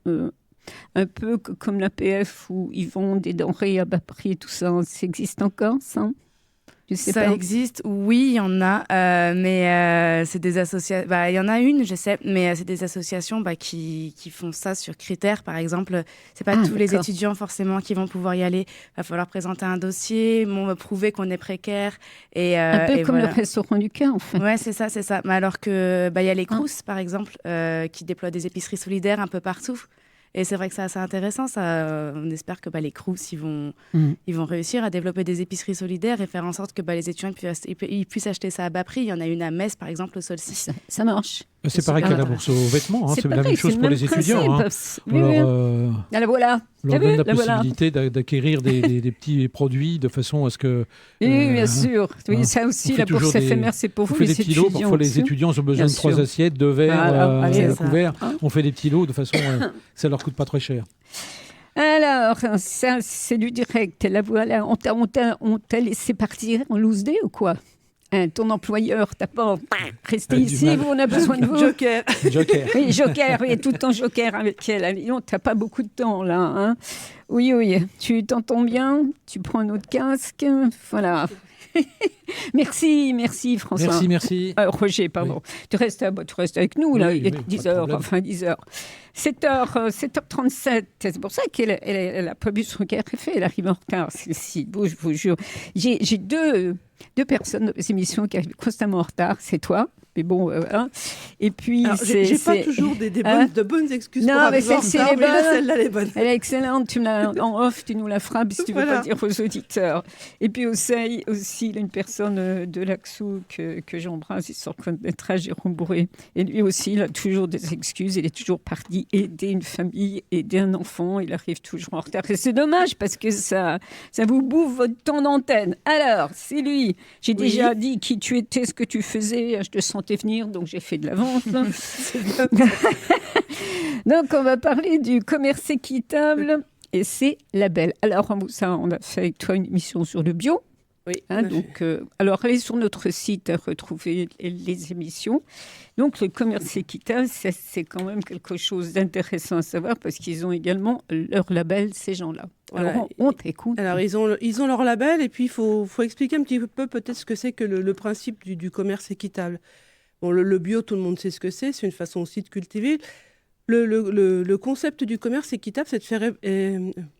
un peu comme l'APF où ils vendent des denrées à bas prix et tout ça. Ça existe encore, ça? Je sais pas. Ça existe, oui, il y en a, mais c'est des associations. Il y en a une, je sais, mais c'est des associations qui font ça sur critères, par exemple. C'est pas tous les étudiants forcément qui vont pouvoir y aller. Il va falloir présenter un dossier, prouver qu'on est précaire. Un peu comme le restaurant du cœur, en fait. Ouais, c'est ça. Mais alors que y a les Crous, par exemple, qui déploient des épiceries solidaires un peu partout. Et c'est vrai que c'est assez intéressant. On espère que les Crous, ils vont réussir à développer des épiceries solidaires et faire en sorte que les étudiants puissent acheter ça à bas prix. Il y en a une à Metz, par exemple, au Solstice. Ça marche. C'est pareil qu'à la bourse aux vêtements, c'est la même chose pour les étudiants. Alors voilà. On leur donne la possibilité d'acquérir des petits produits de façon à ce que... Oui, bien sûr. Oui, ça aussi, la bourse éphémère, c'est pour vous, les étudiants. Parfois, les étudiants ont besoin de 3 assiettes, 2 verres, un couvert. On fait des petits lots de façon ça leur coûte pas très cher. Alors, ça, c'est du direct. Là, voilà, on t'a laissé partir en loose day ou quoi? Ton employeur t'a pas resté ici, on a besoin de vous. Joker. Oui, Joker, oui, tout le temps Joker avec elle. On t'as pas beaucoup de temps là. Hein. Oui, tu t'entends bien, tu prends un autre casque, voilà. Merci François. Merci. Roger, pardon. Oui. Tu restes avec nous, là, il est 10h, enfin 10h. 7h37, c'est pour ça qu'elle n'a pas bu son café, elle arrive en retard. Je vous jure. J'ai deux personnes dans les émissions qui arrivent constamment en retard, c'est toi. Mais bon, et puis j'ai pas toujours de bonnes excuses pour avoir retard, mais là, celle-là, elle est bonne. Elle est excellente, tu en off, tu nous la feras, si tu veux pas dire aux auditeurs. Et puis aussi, il y a une personne de l'Axou que j'embrasse, il se reconnaîtra, Jérôme Bourré. Et lui aussi, il a toujours des excuses, il est toujours parti aider une famille, aider un enfant, il arrive toujours en retard. Et c'est dommage, parce que ça vous bouffe votre temps d'antenne. Alors, c'est lui. J'ai déjà dit qui tu étais, ce que tu faisais, je te sentais venir, donc j'ai fait de la vente. Donc, on va parler du commerce équitable et ses labels. Alors, ça, on a fait avec toi une émission sur le bio. Oui. Donc, alors, allez sur notre site à retrouver les émissions. Donc, le commerce équitable, c'est quand même quelque chose d'intéressant à savoir parce qu'ils ont également leur label, ces gens-là. Voilà. Alors, on t'écoute. Alors, ils ont leur label et puis il faut expliquer un petit peu peut-être ce que c'est que le principe du commerce équitable. Bon, le bio, tout le monde sait ce que c'est une façon aussi de cultiver. Le concept du commerce équitable, c'est de faire...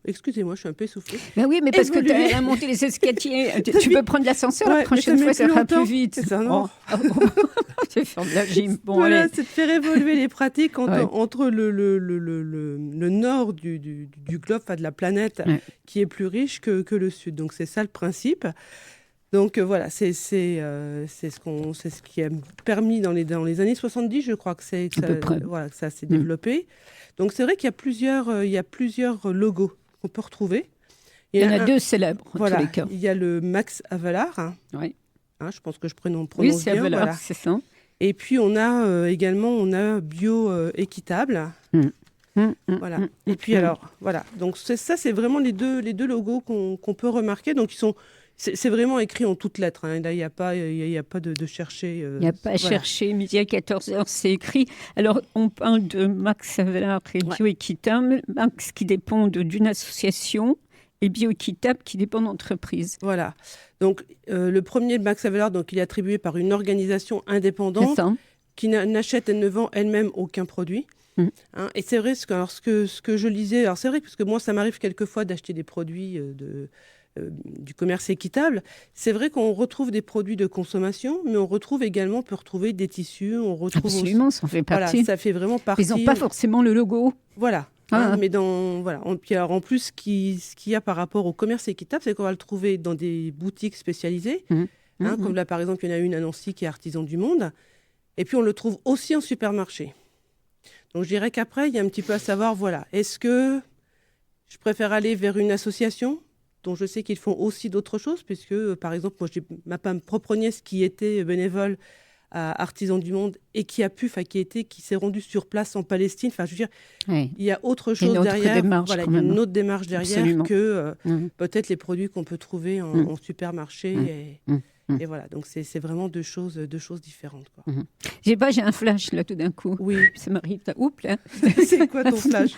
excusez-moi, je suis un peu essoufflée. Ben oui, mais parce que tu as monté les escaliers. Tu peux prendre l'ascenseur la prochaine fois, ça ira plus vite. C'est ça, non. Tu vas faire de la gym. Bon, voilà, c'est de faire évoluer les pratiques entre le nord du globe, de la planète, qui est plus riche que le sud. Donc, c'est ça le principe. Donc voilà, c'est ce qui a permis dans les années 70, je crois que ça s'est développé. Donc c'est vrai qu'il y a plusieurs logos qu'on peut retrouver. Il y en a deux célèbres. Voilà, en tous les cas. Il y a le Max Havelaar. Oui. Je pense que je prononce bien. Oui, c'est Havelaar, voilà. C'est ça. Et puis on a également bio équitable. Voilà. Et puis alors voilà. Donc c'est vraiment les deux logos qu'on peut remarquer. Donc ils sont C'est vraiment écrit en toutes lettres. Là, il n'y a pas de chercher. Il n'y a pas à chercher. Midi à 14h, c'est écrit. Alors, on parle de Max Havelaar et Bioéquitable. Max qui dépend d'une association et Bioéquitable qui dépend d'entreprise. Voilà. Donc, le premier, Max Havelaar, il est attribué par une organisation indépendante qui n'achète et ne vend elle-même aucun produit. Et c'est vrai, ce que je lisais, alors c'est vrai, parce que moi, ça m'arrive quelquefois d'acheter des produits du commerce équitable. C'est vrai qu'on retrouve des produits de consommation, mais on peut retrouver des tissus, on retrouve absolument, ça fait partie. Voilà, ça fait vraiment partie. Ils n'ont pas forcément le logo. Voilà. Mais puis alors en plus, ce qu'il y a par rapport au commerce équitable, c'est qu'on va le trouver dans des boutiques spécialisées. Comme là, par exemple, il y en a une à Nancy qui est Artisan du Monde. Et puis, on le trouve aussi en supermarché. Donc, je dirais qu'après, il y a un petit peu à savoir, est-ce que je préfère aller vers une association dont je sais qu'ils font aussi d'autres choses, puisque, par exemple, moi, j'ai ma propre nièce qui était bénévole à Artisans du Monde et qui s'est rendue sur place en Palestine. Enfin, je veux dire, il y a autre chose derrière. Il y a une autre démarche derrière. Absolument. Que peut-être les produits qu'on peut trouver en supermarché. Et voilà, donc c'est vraiment deux choses différentes. Quoi. J'ai un flash là tout d'un coup. Oui. Ça m'arrive. Oups là. C'est quoi ton flash?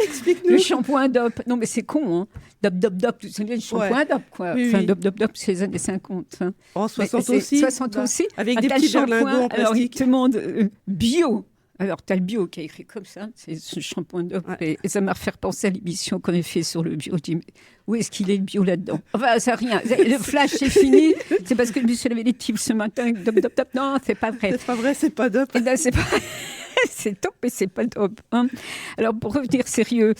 Explique-nous. Le shampoing DOP. Non mais c'est con, hein. DOP. Tu sais, le shampoing DOP, quoi. Oui, enfin, DOP, c'est les années 50. Hein. En 60 aussi. 60 aussi. Avec des petits berlingots en plastique. Alors, ils te demandent bio. Alors, tu as le bio qui est écrit comme ça, c'est ce shampoing DOP. Et ça m'a fait penser à l'émission qu'on a fait sur le bio. Je dis, mais où est-ce qu'il est le bio là-dedans? Enfin, ça rien. Le flash, c'est fini. C'est parce que je me suis levé les types ce matin. DOP. Non, c'est pas vrai. C'est pas vrai, c'est pas DOP. C'est pas... c'est top et c'est pas top. Hein. Alors, pour revenir sérieux,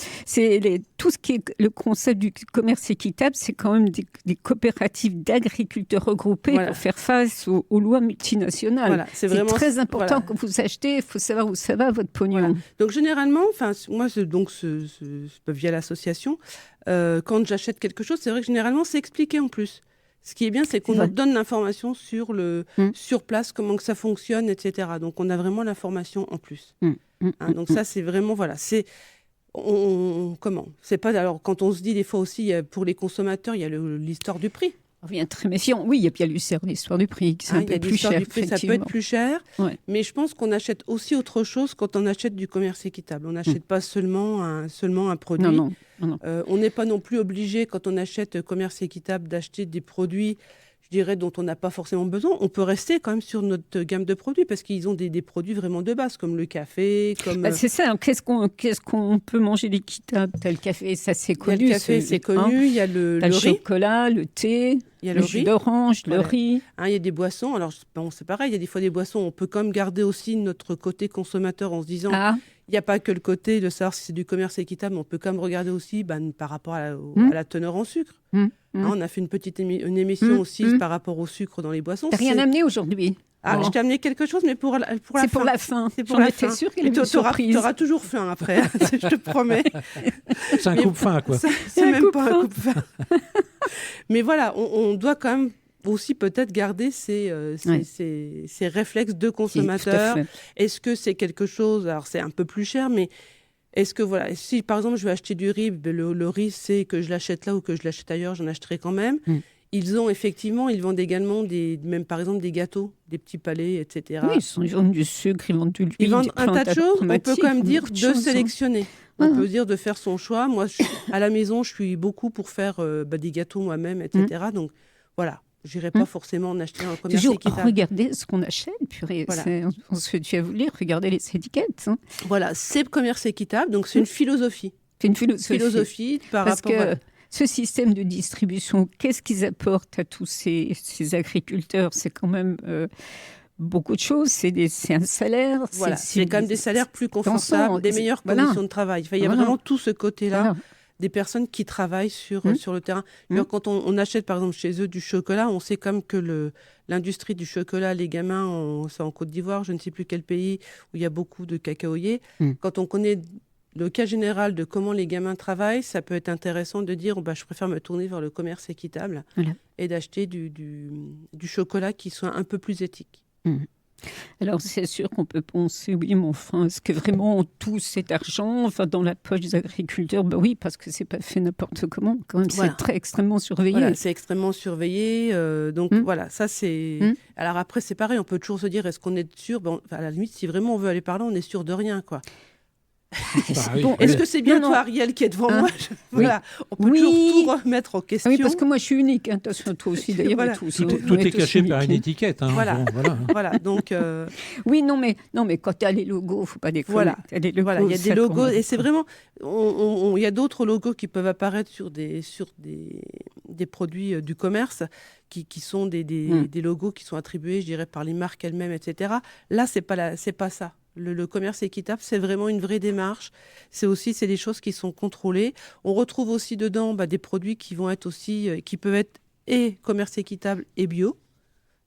tout ce qui est le concept du commerce équitable, c'est quand même des coopératives d'agriculteurs regroupés pour faire face aux lois multinationales. Voilà, c'est vraiment très important quand vous achetez, il faut savoir où ça va votre pognon. Voilà. Donc, généralement, moi, via l'association, quand j'achète quelque chose, c'est vrai que généralement, c'est expliqué en plus. Ce qui est bien, c'est qu'on nous donne l'information sur place, comment que ça fonctionne, etc. Donc, on a vraiment l'information en plus. Donc, ça, c'est vraiment, voilà. C'est pas, alors, quand on se dit des fois aussi, pour les consommateurs, il y a l'histoire du prix. On vient très méfiant. Oui, il y a bien l'histoire du prix. C'est un peu plus cher. Ça peut être plus cher, mais je pense qu'on achète aussi autre chose quand on achète du commerce équitable. On n'achète pas seulement un produit. Non. On n'est pas non plus obligé, quand on achète commerce équitable, d'acheter des produits, je dirais, dont on n'a pas forcément besoin. On peut rester quand même sur notre gamme de produits parce qu'ils ont des produits vraiment de base, comme le café. C'est ça. Hein. Qu'est-ce qu'on peut manger d'équitable ? T'as le café, ça c'est connu. Il y a le café, c'est connu. Il y a le riz. Chocolat, le thé. Il y a le jus d'orange, le riz. Il y a des boissons. Alors, c'est pareil, il y a des fois des boissons. On peut quand même garder aussi notre côté consommateur en se disant, il n'y a pas que le côté de savoir si c'est du commerce équitable, mais on peut quand même regarder aussi par rapport à la teneur en sucre. On a fait une émission aussi par rapport au sucre dans les boissons. T'as rien amené aujourd'hui ? Je t'ai amené quelque chose, mais pour la fin. C'est pour la fin. J'en étais sûre qu'il y avait une surprise. Tu auras toujours faim après, je te promets. C'est un coupe-faim, quoi. C'est même pas un coupe-faim. Mais voilà, on doit quand même aussi peut-être garder ces réflexes de consommateur. Est-ce que c'est quelque chose, alors c'est un peu plus cher, mais est-ce que si par exemple je vais acheter du riz, le riz c'est que je l'achète là ou que je l'achète ailleurs, j'en achèterai quand même. Ils vendent également même par exemple des gâteaux, des petits palets, etc. Oui, ils vendent du sucre, ils vendent de l'huile. Ils vendent un tas de choses. On peut quand même dire de sélectionner. On peut dire de faire son choix. Moi, à la maison, je suis beaucoup pour faire des gâteaux moi-même, etc. Donc voilà, je n'irai pas forcément en acheter un commerce équitable. Toujours regarder ce qu'on achète, purée. Voilà. Ce que tu as voulu, regarder les étiquettes. Hein. Voilà, c'est le commerce équitable, donc c'est une philosophie. C'est une philosophie par rapport à... Ce système de distribution, qu'est-ce qu'ils apportent à tous ces agriculteurs ? C'est quand même beaucoup de choses. C'est un salaire. Voilà, c'est quand même des salaires plus confortables, des meilleures conditions de travail. Enfin, il y a vraiment tout ce côté-là des personnes qui travaillent sur le terrain. Quand on achète, par exemple, chez eux du chocolat, on sait comme que l'industrie du chocolat, les gamins, c'est en Côte d'Ivoire, je ne sais plus quel pays, où il y a beaucoup de cacaoyers. Quand on connaît le cas général de comment les gamins travaillent, ça peut être intéressant de dire je préfère me tourner vers le commerce équitable et d'acheter du chocolat qui soit un peu plus éthique. Alors, c'est sûr qu'on peut penser, oui, mais enfin, est-ce que vraiment tout cet argent dans la poche des agriculteurs ? Oui, parce que c'est pas fait n'importe comment. Quand même, c'est extrêmement surveillé. Voilà, c'est extrêmement surveillé. Donc, voilà, ça, c'est... Alors après, c'est pareil, on peut toujours se dire, est-ce qu'on est sûr ? À la limite, si vraiment on veut aller par là, on est sûr de rien, quoi. Est-ce que c'est bien toi, Ariel, qui est devant moi ? Voilà, on peut toujours tout remettre en question. Oui, parce que moi, je suis unique. Attention, toi aussi, d'ailleurs. Tout est caché par une étiquette. Hein. Voilà. Donc, oui, non, mais quand tu as les logos, il ne faut pas déconner. Voilà, il y a des logos. Et c'est vraiment... Il y a d'autres logos qui peuvent apparaître sur des produits du commerce qui sont des logos qui sont attribués, je dirais, par les marques elles-mêmes, etc. Là, c'est pas ça. Le commerce équitable, c'est vraiment une vraie démarche. C'est des choses qui sont contrôlées. On retrouve aussi dedans des produits qui vont être aussi, qui peuvent être et commerce équitable et bio.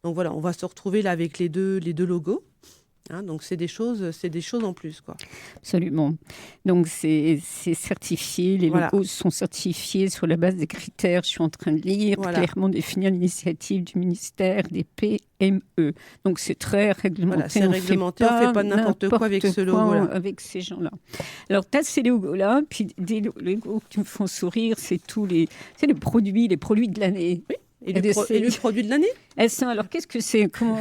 Donc voilà, on va se retrouver là avec les deux logos. Donc c'est des choses en plus, quoi. Absolument. Donc c'est certifié, les logos sont certifiés sur la base des critères. Je suis en train de lire clairement définir l'initiative du ministère des PME. Donc c'est très réglementé. Voilà, c'est réglementé. On ne fait pas n'importe quoi avec ce logo-là. Avec ces gens-là. Alors tu as ces logos-là, puis des logos qui me font sourire, c'est les produits de l'année. Oui. Et le produit de l'année. Alors qu'est-ce que c'est ? Comment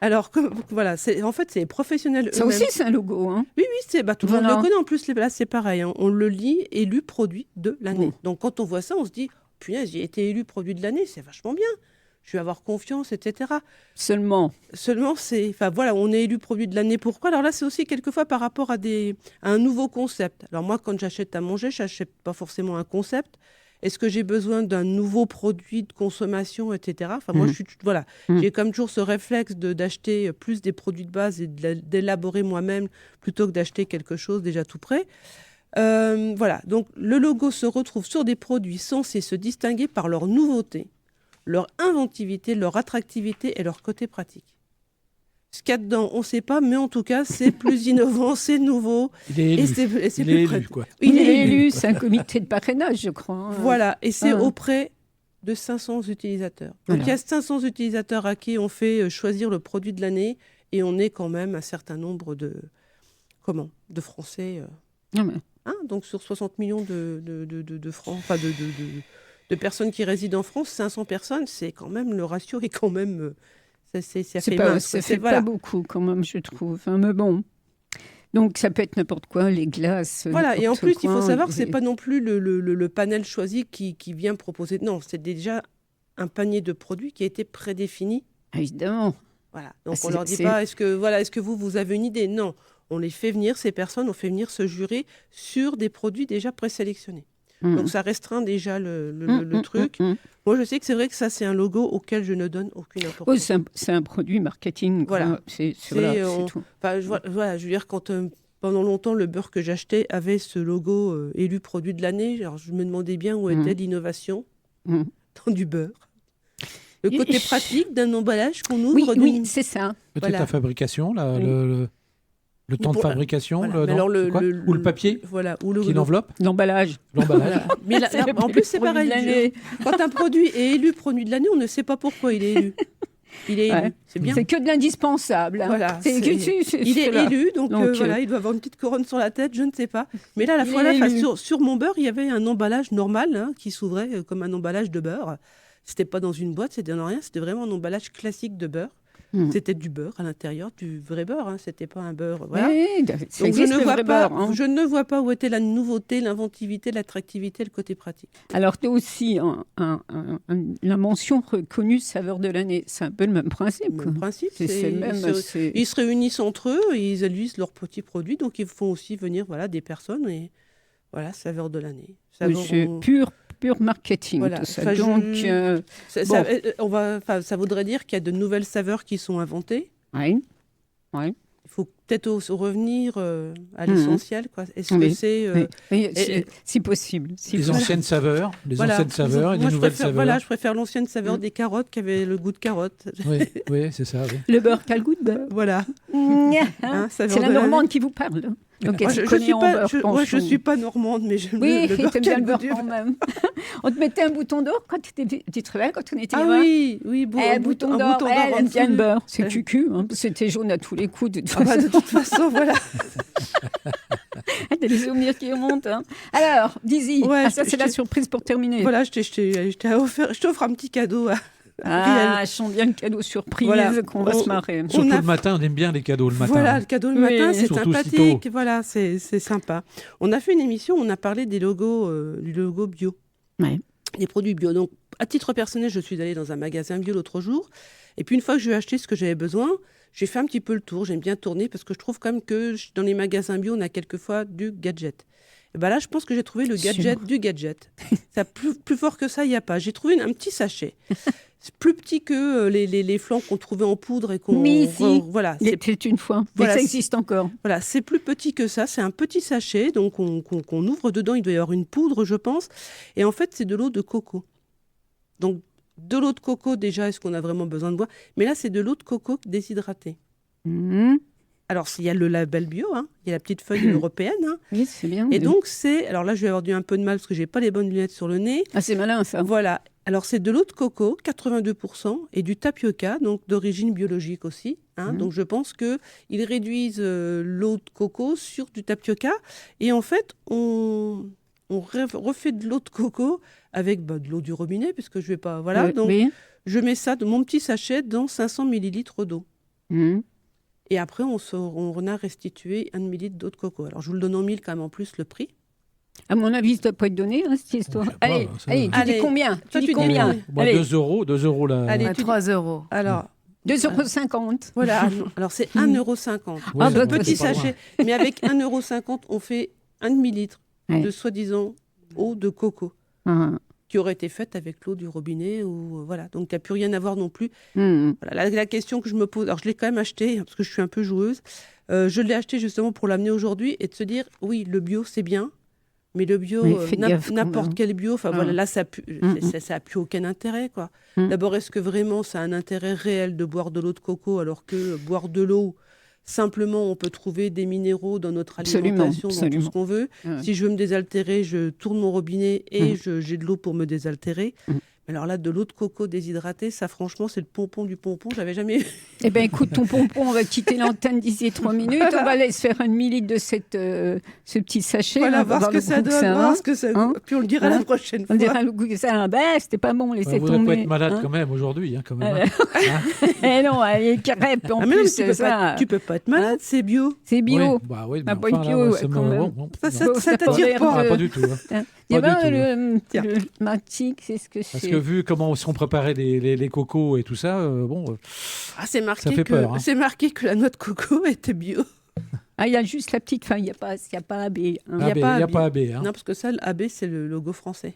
Alors, voilà, en fait, c'est les professionnels ça eux-mêmes. aussi, c'est un logo. Hein. Oui, tout le monde le connaît. En plus, là, c'est pareil. On le lit, élu produit de l'année. Donc, quand on voit ça, on se dit, punaise, j'ai été élu produit de l'année, c'est vachement bien. Je vais avoir confiance, etc. Seulement, on est élu produit de l'année. Pourquoi ? Alors là, c'est aussi quelquefois par rapport à un nouveau concept. Alors moi, quand j'achète à manger, je n'achète pas forcément un concept. Est-ce que j'ai besoin d'un nouveau produit de consommation, etc. Enfin, moi, j'ai comme toujours ce réflexe d'acheter plus des produits de base et d'élaborer moi-même plutôt que d'acheter quelque chose déjà tout prêt. Voilà, donc le logo se retrouve sur des produits censés se distinguer par leur nouveauté, leur inventivité, leur attractivité et leur côté pratique. Ce qu'il y a dedans, on ne sait pas, mais en tout cas, c'est plus innovant, c'est nouveau. Il est élu. Il est élu, quoi. Il est élu, c'est un comité de parrainage, je crois. Voilà, et c'est auprès de 500 utilisateurs. Donc, il y a 500 utilisateurs à qui on fait choisir le produit de l'année, et on est quand même un certain nombre de Français. Donc, sur 60 millions de francs, enfin de personnes qui résident en France, 500 personnes, c'est quand même, le ratio est quand même... Ça fait pas beaucoup quand même, je trouve. Enfin, mais bon. Donc ça peut être n'importe quoi, les glaces. Voilà, et en plus, il faut savoir que ce n'est pas non plus le panel choisi qui vient proposer. Non, c'est déjà un panier de produits qui a été prédéfini. Évidemment. Voilà. Donc on ne leur dit pas, est-ce que vous avez une idée? Non, on les fait venir, ces personnes, on fait venir se jurer sur des produits déjà présélectionnés. Donc ça restreint déjà le truc. Moi, je sais que c'est vrai que ça, c'est un logo auquel je ne donne aucune importance. C'est un produit marketing. Voilà. C'est tout. Je veux dire, quand pendant longtemps, le beurre que j'achetais avait ce logo élu produit de l'année, alors je me demandais bien où était l'innovation dans du beurre. Le côté pratique d'un emballage qu'on ouvre. Oui, c'est ça. Peut-être la fabrication, le temps de fabrication, ou le papier qui l'enveloppe. L'emballage. Voilà. Mais là, en plus, c'est pareil. Quand un produit est élu produit de l'année, on ne sait pas pourquoi il est élu. Il est élu. C'est bien. C'est que de l'indispensable. Voilà, il est élu, donc il doit avoir une petite couronne sur la tête, je ne sais pas. Mais là, sur mon beurre, il y avait un emballage normal qui s'ouvrait comme un emballage de beurre. C'était pas dans une boîte, c'était dans rien, c'était vraiment un emballage classique de beurre. C'était du beurre à l'intérieur, du vrai beurre, c'était pas un beurre. Voilà. Oui, donc je ne vois pas où était la nouveauté, l'inventivité, l'attractivité, le côté pratique. Alors tu as aussi la mention reconnue saveur de l'année, c'est un peu le même principe. Le même principe, ils se réunissent entre eux, et ils élisent leurs petits produits, donc ils font aussi venir des personnes et voilà, saveur de l'année. C'est pur marketing, tout ça. Donc, ça voudrait dire qu'il y a de nouvelles saveurs qui sont inventées. Oui. Il faut peut-être revenir à l'essentiel. Est-ce que c'est... si possible. Les anciennes saveurs, et les nouvelles saveurs. Voilà, je préfère l'ancienne saveur des carottes qui avait le goût de carotte. Oui, c'est ça. Oui. Le beurre qui a le goût de beurre. Voilà. C'est la Normande qui vous parle. Donc, je ne suis pas normande, mais j'aime le beurre. Oui, bien le beurre quand même. On te mettait un bouton d'or quand tu te rappelles quand on était là-bas. Oui, un bouton d'or. Elle aime bien le beurre. C'est cucu. C'était jaune à tous les coups. De toute façon, voilà. T'as des souvenirs qui remontent. Alors, Dizzy, ça c'est la surprise pour terminer. Voilà, je t'offre un petit cadeau. Je sens bien le cadeau surprise qu'on va se marrer. Surtout le matin, on aime bien les cadeaux le matin. Voilà, le cadeau le matin, c'est sympathique. Voilà, c'est sympa. On a fait une émission, on a parlé des logos, du logo bio. Ouais. Des produits bio. Donc, à titre personnel, je suis allée dans un magasin bio l'autre jour. Et puis, une fois que j'ai acheté ce que j'avais besoin, j'ai fait un petit peu le tour. J'aime bien tourner parce que je trouve quand même que dans les magasins bio, on a quelquefois du gadget. Et là, je pense que j'ai trouvé le gadget du gadget. Ça, plus fort que ça, il n'y a pas. J'ai trouvé un petit sachet. C'est plus petit que les flancs qu'on trouvait en poudre et qu'on... Mais voilà, c'était une fois. Mais ça existe encore. Voilà, c'est plus petit que ça. C'est un petit sachet, donc qu'on ouvre dedans. Il doit y avoir une poudre, je pense. Et en fait, c'est de l'eau de coco. Donc, de l'eau de coco, déjà, est-ce qu'on a vraiment besoin de boire? Mais là, c'est de l'eau de coco déshydratée. Alors, il y a le label bio, il y a la petite feuille européenne. Oui, c'est bien. Et donc, alors là, je vais avoir un peu de mal parce que je n'ai pas les bonnes lunettes sur le nez. Ah, c'est malin, ça. Voilà. Alors, c'est de l'eau de coco, 82%, et du tapioca, donc d'origine biologique aussi. Donc, je pense qu'ils réduisent l'eau de coco sur du tapioca. Et en fait, on refait de l'eau de coco avec de l'eau du robinet, puisque je ne vais pas... Voilà, donc je mets ça, de mon petit sachet, dans 500 millilitres d'eau. Et après, on a restitué 1 millilitre d'eau de coco. Alors, je vous le donne en mille quand même en plus le prix. À mon avis, ça ne doit pas être donné, cette histoire. Allez, tu dis combien? Tu dis combien? 2 €, là. Allez, 3 €. Alors, 2,50 €. Voilà, alors c'est 1,50 €. Ouais, petit sachet. Mais avec 1,50 €, on fait 1 demi-litre de soi-disant eau de coco. qui aurait été faite avec l'eau du robinet. Voilà. Donc, il n'y a plus rien à voir non plus. Voilà, la question que je me pose, alors je l'ai quand même acheté, parce que je suis un peu joueuse. Je l'ai acheté justement pour l'amener aujourd'hui et de se dire, oui, le bio, c'est bien, mais le bio, n'importe quel bio, voilà, là, ça n'a plus aucun intérêt, quoi. D'abord, est-ce que vraiment ça a un intérêt réel de boire de l'eau de coco, alors que boire de l'eau, simplement, on peut trouver des minéraux dans notre alimentation, dans tout ce qu'on veut. Si je veux me désaltérer, je tourne mon robinet et j'ai de l'eau pour me désaltérer. Alors là, de l'eau de coco déshydratée, ça franchement, c'est le pompon du pompon. J'avais jamais... Eh bien, écoute, ton pompon, on va quitter l'antenne d'ici 3 minutes. On va aller se faire 1 dl de ce petit sachet. Voilà, voir ce que ça donne, voir ce que ça donne. Puis on le dira la prochaine fois. On dira le goût que ça a. C'était pas bon, laissez tomber. Vous n'allez pas être malade quand même aujourd'hui. Quand même, Eh non, il y a crêpe en plus. Tu peux pas être malade, c'est bio. C'est bio. Oui, mais bio, quand même. Ça t'attire pas. Pas du tout. Le matic, c'est ce que c'est. Parce que vu comment sont préparés les cocos et tout ça, c'est marqué ça fait peur. C'est marqué que la noix de coco était bio. Il y a juste la petite fin, il n'y a pas AB. Il n'y a pas AB. Non, parce que ça, AB, c'est le logo français.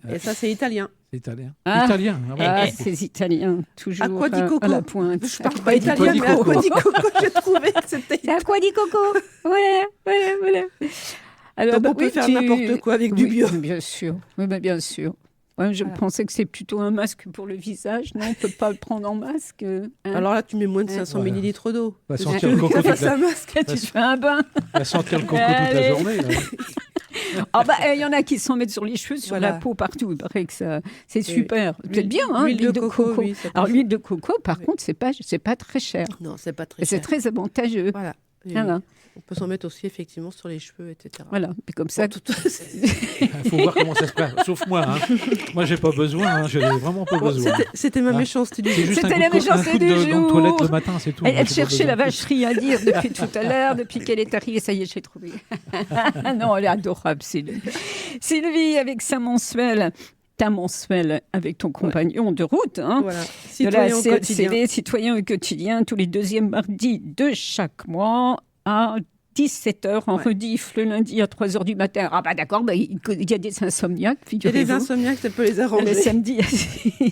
Et ça, c'est italien. C'est italien. Italien. C'est italien, toujours Aqua di Coco. à la pointe. Je parle pas italien, mais Aqua di Coco, j'ai trouvé que c'était... C'est Aqua di Coco. Voilà. Alors, donc on peut faire n'importe quoi avec du bio. Bien sûr. Oui, bien sûr. Ouais, je pensais que c'est plutôt un masque pour le visage. Non, on ne peut pas le prendre en masque. Alors là, tu mets moins de 500 millilitres d'eau. Va sentir le coco toute un masque. Tu fais un bain. Va sentir le coco toute la journée. Il y en a qui s'en mettent sur les cheveux, sur la peau, partout. Il paraît que c'est super. Peut-être bien, l'huile de coco. Oui, alors, l'huile de coco, par contre, c'est pas très cher. Non, c'est pas très cher. C'est très avantageux. Voilà. On peut s'en mettre aussi effectivement sur les cheveux, etc. Voilà, puis comme ça. Il faut voir comment ça se passe. Sauf moi, moi j'ai pas besoin. Je n'ai vraiment pas besoin. C'était ma méchanceté du jour. C'était la méchanceté du jour. Dans le toilette le matin, c'est tout. Elle cherchait la vacherie à dire depuis tout à l'heure, depuis qu'elle est arrivée. Ça y est, j'ai trouvé. Non, elle est adorable, Sylvie. Sylvie avec sa mensuelle. Ta mensuelle avec ton compagnon de route, voilà. De la CLCD, Citoyen au quotidien, tous les 2e mardis de chaque mois à 17h en rediff le lundi à 3h du matin. Ah d'accord, il y a des insomniaques. Il y a des insomniaques, ça peut les arranger. Le samedi,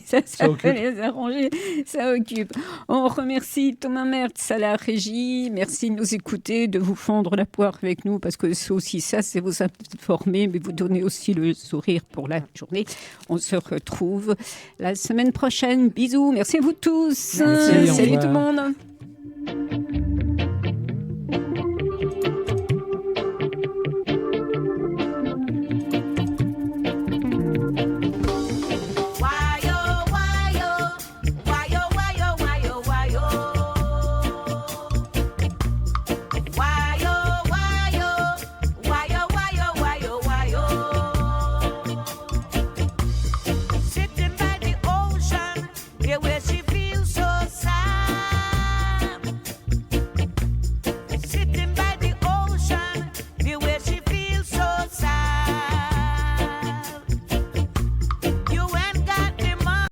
ça peut les arranger, ça occupe. On remercie Thomas Mertz à la régie. Merci de nous écouter, de vous fendre la poire avec nous, parce que c'est aussi ça, c'est vous informer, mais vous donner aussi le sourire pour la journée. On se retrouve la semaine prochaine. Bisous, merci à vous tous. Merci, salut tout le monde. Sitting by the ocean, yeah,